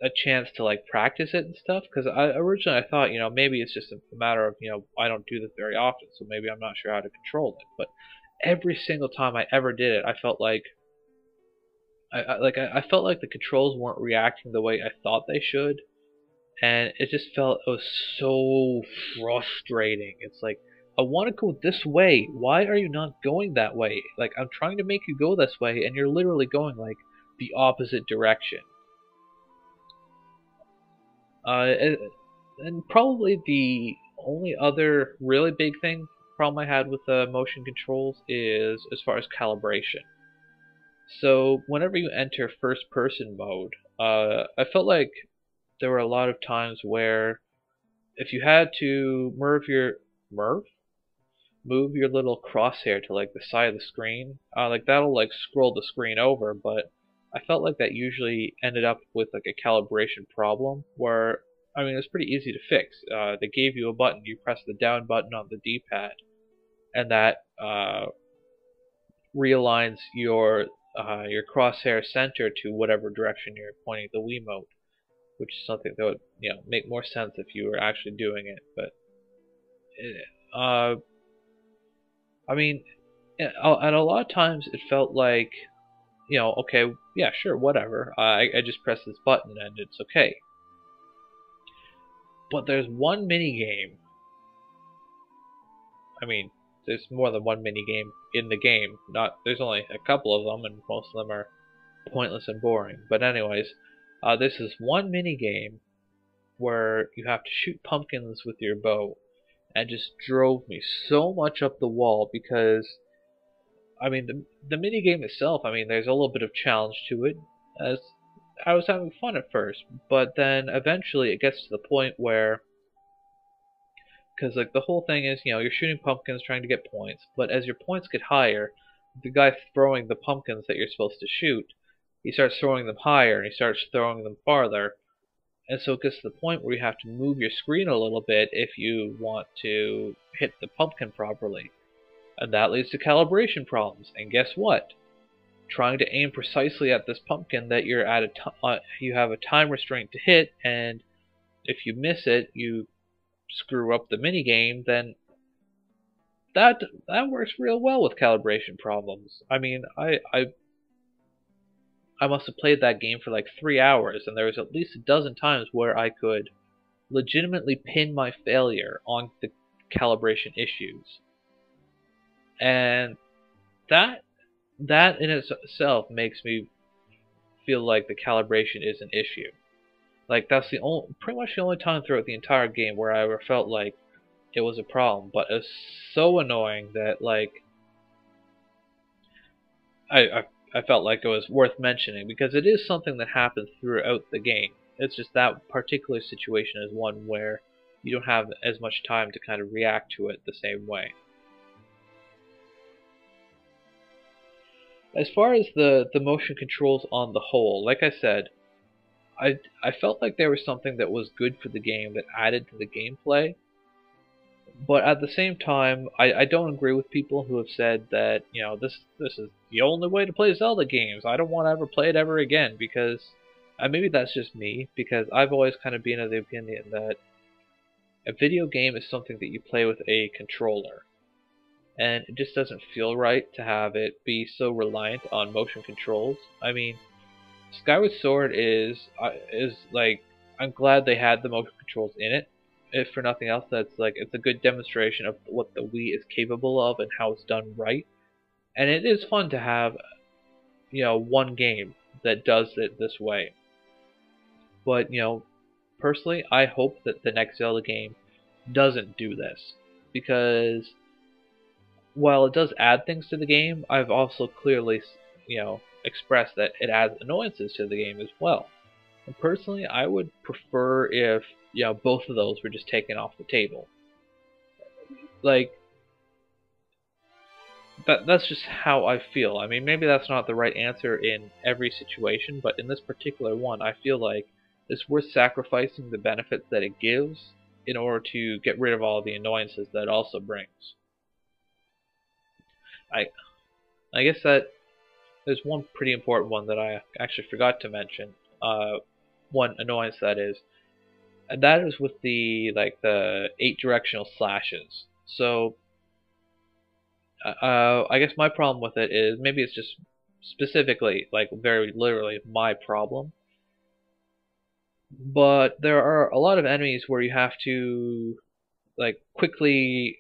a chance to like practice it and stuff, because originally I thought maybe it's just a matter of I don't do this very often, so maybe I'm not sure how to control it. But every single time I ever did it, I felt like I felt like the controls weren't reacting the way I thought they should, and it was so frustrating. It's like, I want to go this way. Why are you not going that way? Like, I'm trying to make you go this way, and you're literally going, like, the opposite direction. And probably the only other really big problem I had with the motion controls is as far as calibration. So whenever you enter first person mode, I felt like there were a lot of times where if you had to move your little crosshair to like the side of the screen, like that'll like scroll the screen over, but I felt like that usually ended up with like a calibration problem where, I mean, it was pretty easy to fix. They gave you a button, you press the down button on the D-pad, and that realigns your crosshair center to whatever direction you're pointing the Wiimote, which is something that would make more sense if you were actually doing it. But I mean, and a lot of times it felt like, okay, yeah, sure, whatever. I just press this button and it's okay. But there's one mini game. I mean, there's more than one mini game in the game. There's only a couple of them, and most of them are pointless and boring. But anyways, this is one mini game where you have to shoot pumpkins with your bow, and just drove me so much up the wall because, I mean, the mini game itself, I mean, there's a little bit of challenge to it, as I was having fun at first, but then eventually it gets to the point where, because like the whole thing is, you're shooting pumpkins trying to get points, but as your points get higher, the guy throwing the pumpkins that you're supposed to shoot, he starts throwing them higher and he starts throwing them farther, and so it gets to the point where you have to move your screen a little bit if you want to hit the pumpkin properly. And that leads to calibration problems. And guess what? Trying to aim precisely at this pumpkin that you're at you have a time restraint to hit, and if you miss it, you screw up the mini game. Then that works real well with calibration problems. I mean, I must have played that game for like 3 hours, and there was at least a dozen times where I could legitimately pin my failure on the calibration issues. And that in itself makes me feel like the calibration is an issue. Like, that's pretty much the only time throughout the entire game where I ever felt like it was a problem. But it's so annoying that, like, I felt like it was worth mentioning, because it is something that happens throughout the game. It's just that particular situation is one where you don't have as much time to kind of react to it the same way. As far as the motion controls on the whole, like I said, I felt like there was something that was good for the game that added to the gameplay. But at the same time, I don't agree with people who have said that, this is the only way to play Zelda games. I don't want to ever play it ever again, because maybe that's just me, because I've always kind of been of the opinion that a video game is something that you play with a controller. And it just doesn't feel right to have it be so reliant on motion controls. I mean, Skyward Sword is like, I'm glad they had the motion controls in it. If for nothing else, it's a good demonstration of what the Wii is capable of and how it's done right. And it is fun to have, one game that does it this way. But, personally, I hope that the next Zelda game doesn't do this, because while it does add things to the game, I've also clearly, expressed that it adds annoyances to the game as well. And personally, I would prefer if, both of those were just taken off the table. Like, that's just how I feel. I mean, maybe that's not the right answer in every situation, but in this particular one, I feel like it's worth sacrificing the benefits that it gives in order to get rid of all the annoyances that it also brings. I guess that there's one pretty important one that I actually forgot to mention. One annoyance, that is, and that is with the 8 directional slashes. So I guess my problem with it is, maybe it's just specifically, like, very literally my problem, but there are a lot of enemies where you have to, like, quickly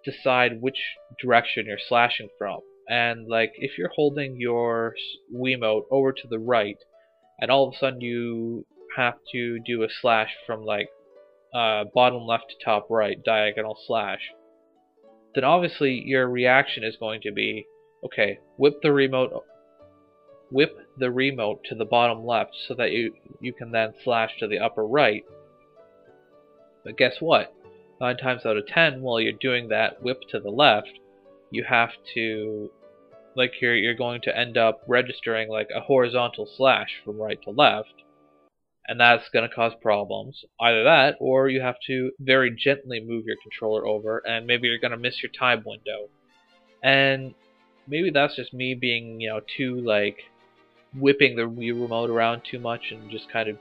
decide which direction you're slashing from. And like if you're holding your Wiimote over to the right, and all of a sudden you have to do a slash from like bottom left to top right, diagonal slash, then obviously your reaction is going to be, okay, whip the remote to the bottom left so that you can then slash to the upper right. But guess what? 9 times out of 10, while you're doing that whip to the left, you have to, like, you're going to end up registering like a horizontal slash from right to left, and that's going to cause problems. Either that, or you have to very gently move your controller over, and maybe you're going to miss your time window. And maybe that's just me being, too, like, whipping the Wii remote around too much and just kind of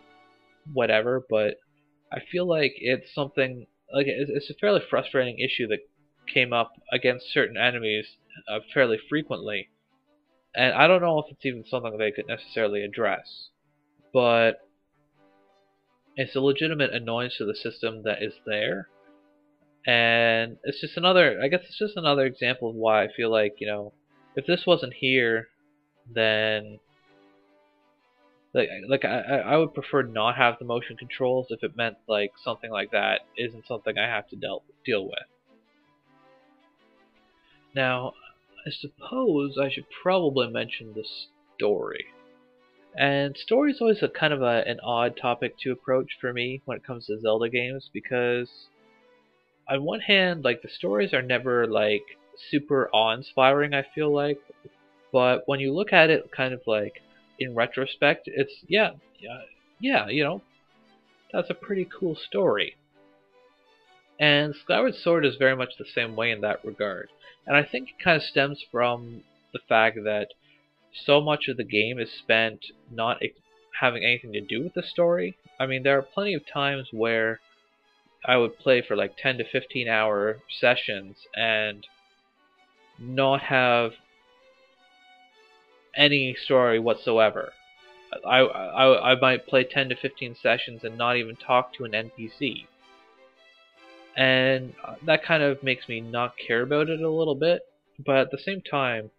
whatever, but I feel like it's something, like, it's a fairly frustrating issue that came up against certain enemies fairly frequently. And I don't know if it's even something they could necessarily address, but it's a legitimate annoyance to the system that is there. And it's just another, I guess it's just another example of why I feel like, if this wasn't here, then I would prefer not have the motion controls if it meant like something like that isn't something I have to deal with. Now, I suppose I should probably mention the story. And story is always a kind of an odd topic to approach for me when it comes to Zelda games, because on one hand, like, the stories are never like super awe-inspiring, I feel like, but when you look at it kind of like in retrospect, it's yeah, that's a pretty cool story. And Skyward Sword is very much the same way in that regard. And I think it kind of stems from the fact that so much of the game is spent not having anything to do with the story. I mean, there are plenty of times where I would play for like 10 to 15 hour sessions and not have any story whatsoever. I might play 10 to 15 sessions and not even talk to an NPC. And that kind of makes me not care about it a little bit, but at the same time,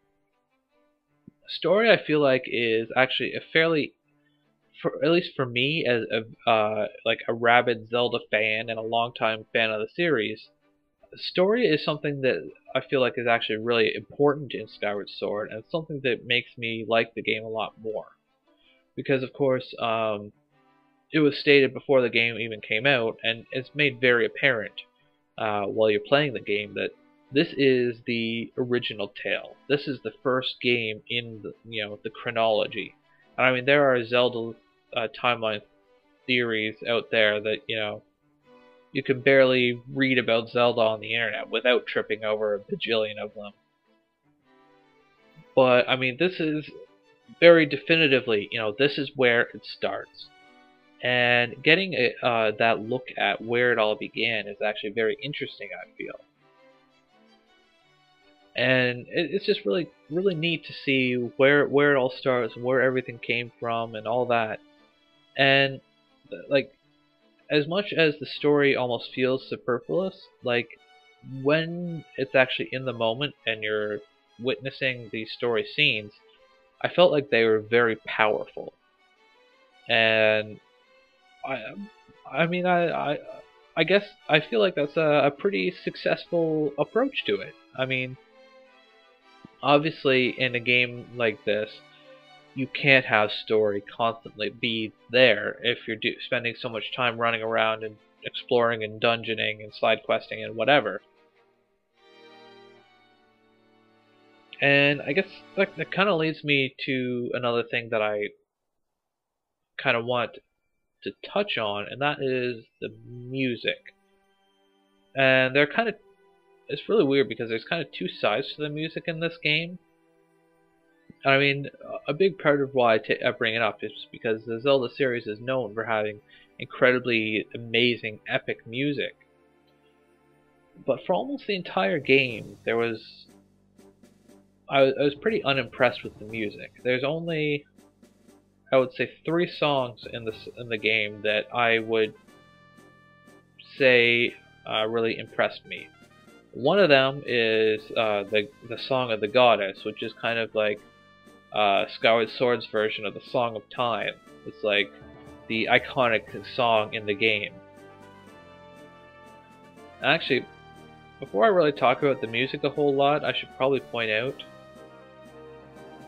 story I feel like is actually a fairly, at least for me as like a rabid Zelda fan and a longtime fan of the series, story is something that I feel like is actually really important in Skyward Sword, and it's something that makes me like the game a lot more. Because of course, it was stated before the game even came out, and it's made very apparent while you're playing the game, that this is the original tale. This is the first game in the the chronology. And I mean, there are Zelda timeline theories out there that you can barely read about Zelda on the internet without tripping over a bajillion of them. But I mean, this is very definitively, this is where it starts. And getting that look at where it all began is actually very interesting, I feel. And it's just really, really neat to see where it all starts and where everything came from and all that. And like, as much as the story almost feels superfluous, like, when it's actually in the moment and you're witnessing these story scenes, I felt like they were very powerful. And I mean, I guess I feel like that's a pretty successful approach to it. I mean, obviously, in a game like this, you can't have story constantly be there if you're spending so much time running around and exploring and dungeoning and side questing and whatever. And I guess that kind of leads me to another thing that I kind of want to touch on, and that is the music. And it's really weird because there's kind of two sides to the music in this game. I mean, a big part of why I bring it up is because the Zelda series is known for having incredibly amazing, epic music. But for almost the entire game, I was pretty unimpressed with the music. There's only, I would say, 3 songs in the game that I would say really impressed me. One of them is the Song of the Goddess, which is kind of like Skyward Sword's version of the Song of Time. It's like the iconic song in the game. Actually, before I really talk about the music a whole lot, I should probably point out,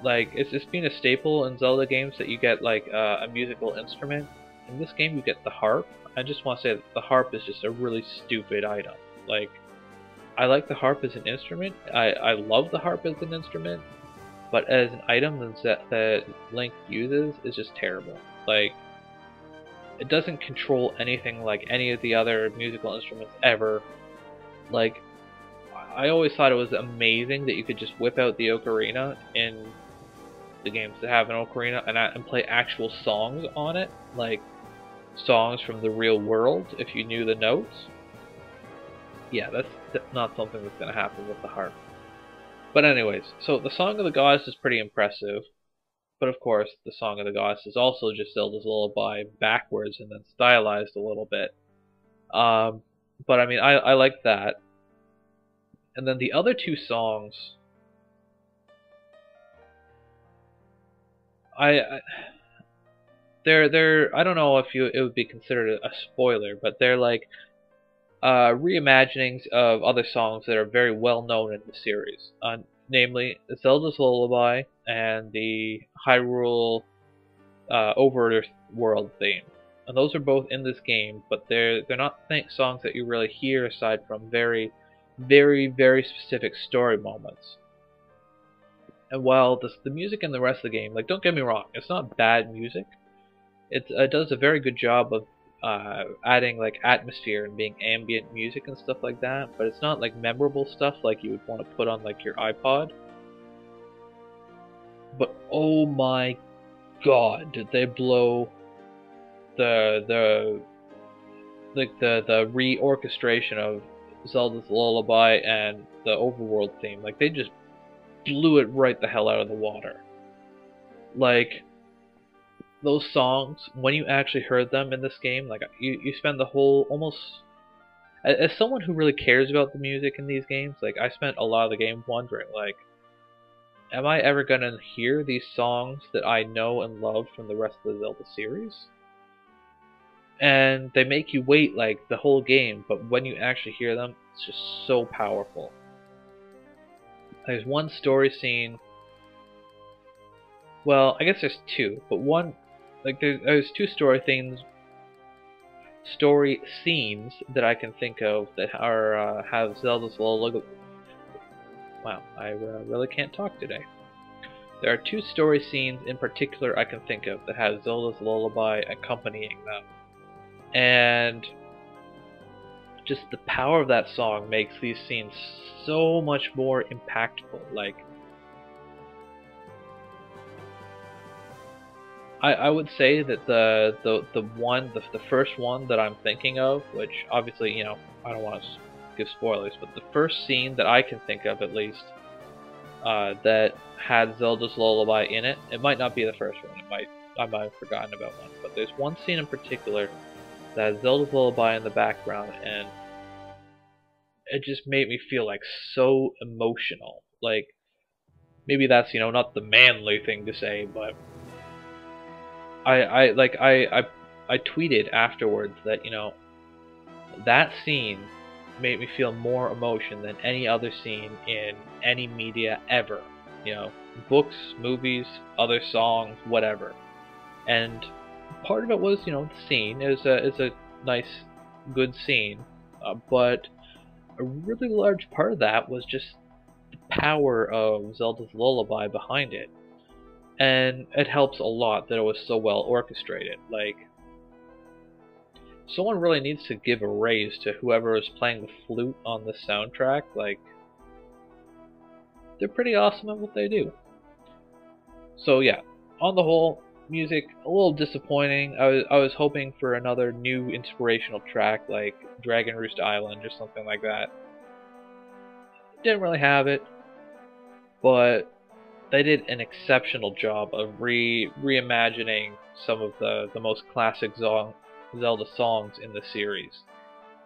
like, it's been a staple in Zelda games that you get like a musical instrument. In this game, you get the harp. I just want to say that the harp is just a really stupid item. Like, I like the harp as an instrument. I love the harp as an instrument, but as an item that Link uses is just terrible. Like, it doesn't control anything like any of the other musical instruments ever. Like, I always thought it was amazing that you could just whip out the ocarina in the games that have an ocarina and play actual songs on it, like songs from the real world if you knew the notes. Yeah, that's not something that's going to happen with the harp. But anyways, so the Song of the Goddess is pretty impressive. But of course, the Song of the Goddess is also just Zelda's Lullaby backwards and then stylized a little bit. But I mean, I like that. And then the other two songs, they're I don't know if it would be considered a spoiler, but they're like reimaginings of other songs that are very well known in the series, namely Zelda's Lullaby and the Hyrule Overworld theme. And those are both in this game, but they're not songs that you really hear aside from very, very, very specific story moments. And while the music in the rest of the game, like, don't get me wrong, it's not bad music. It does a very good job of adding like atmosphere and being ambient music and stuff like that, but it's not like memorable stuff like you would want to put on like your iPod. But oh my god, did they blow the reorchestration of Zelda's Lullaby and the Overworld theme. Like, they just blew it right the hell out of the water. Like, those songs, when you actually heard them in this game, like, you spend the whole, almost, as someone who really cares about the music in these games, like, I spent a lot of the game wondering, like, am I ever gonna hear these songs that I know and love from the rest of the Zelda series? And they make you wait, like, the whole game, but when you actually hear them, it's just so powerful. There's one story scene, well, I guess there's two, but one, like, there's two story scenes that I can think of that are, have Zelda's Lullaby. Wow, I really can't talk today. There are two story scenes in particular I can think of that have Zelda's Lullaby accompanying them. And just the power of that song makes these scenes so much more impactful. Like, I would say that the first one that I'm thinking of, which obviously, you know, I don't want to give spoilers, but the first scene that I can think of, at least, that had Zelda's Lullaby in it. It might not be the first one. I might have forgotten about one, but there's one scene in particular that has Zelda's Lullaby in the background, and it just made me feel like so emotional. Like, maybe that's, you know, not the manly thing to say, but I tweeted afterwards that, you know, that scene made me feel more emotion than any other scene in any media ever. You know, books, movies, other songs, whatever. And part of it was, you know, the scene is a nice, good scene, but a really large part of that was just the power of Zelda's Lullaby behind it. And it helps a lot that it was so well orchestrated. Like, someone really needs to give a raise to whoever is playing the flute on the soundtrack. Like, they're pretty awesome at what they do. So yeah, on the whole, music a little disappointing. I was hoping for another new inspirational track like Dragon Roost Island or something like that. Didn't really have it, but they did an exceptional job of reimagining some of the most classic Zelda songs in the series.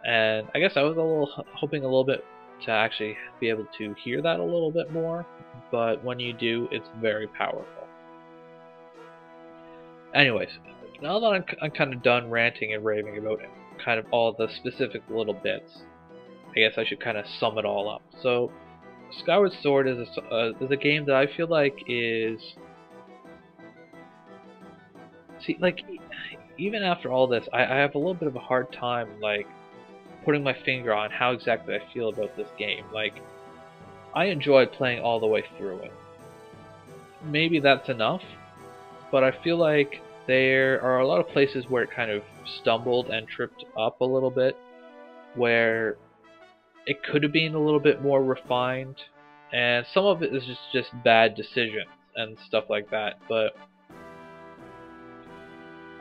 And I guess I was hoping a little bit to actually be able to hear that a little bit more, but when you do, it's very powerful. Anyways, now that I'm kind of done ranting and raving about kind of all the specific little bits, I guess I should kind of sum it all up. So, Skyward Sword is a game that I feel like is... See, like, even after all this, I have a little bit of a hard time, like, putting my finger on how exactly I feel about this game. Like, I enjoyed playing all the way through it. Maybe that's enough, but I feel like there are a lot of places where it kind of stumbled and tripped up a little bit, where it could have been a little bit more refined, and some of it is just bad decisions and stuff like that, but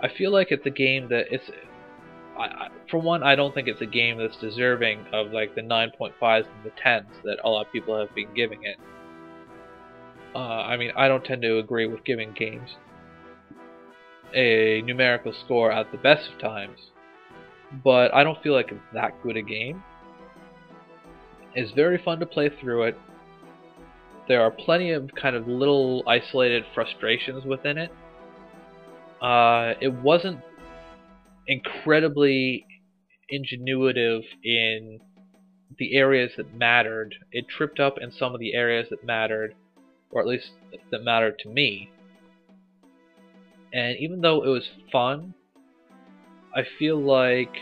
I feel like it's a game that for one, I don't think it's a game that's deserving of like the 9.5s and the 10s that a lot of people have been giving it. I mean, I don't tend to agree with giving games a numerical score at the best of times, but I don't feel like it's that good a game. It's very fun to play through it. There are plenty of kind of little isolated frustrations within it. It wasn't incredibly ingenuitive in the areas that mattered. It tripped up in some of the areas that mattered, or at least that mattered to me. And even though it was fun, I feel like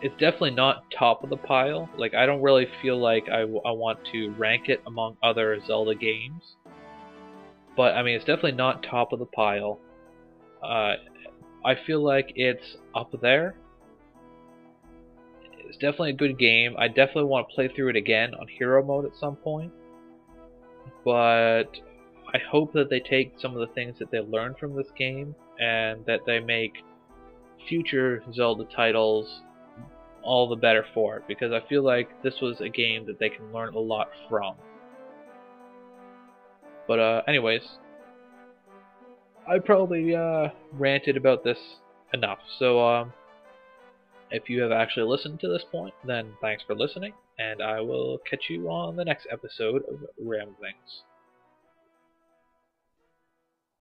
it's definitely not top of the pile. Like, I don't really feel like I want to rank it among other Zelda games. But, I mean, it's definitely not top of the pile. I feel like it's up there. It's definitely a good game. I definitely want to play through it again on Hero Mode at some point. But I hope that they take some of the things that they learned from this game and that they make future Zelda titles all the better for it, because I feel like this was a game that they can learn a lot from. But anyways, I probably ranted about this enough. So if you have actually listened to this point, then thanks for listening, and I will catch you on the next episode of Ramblings.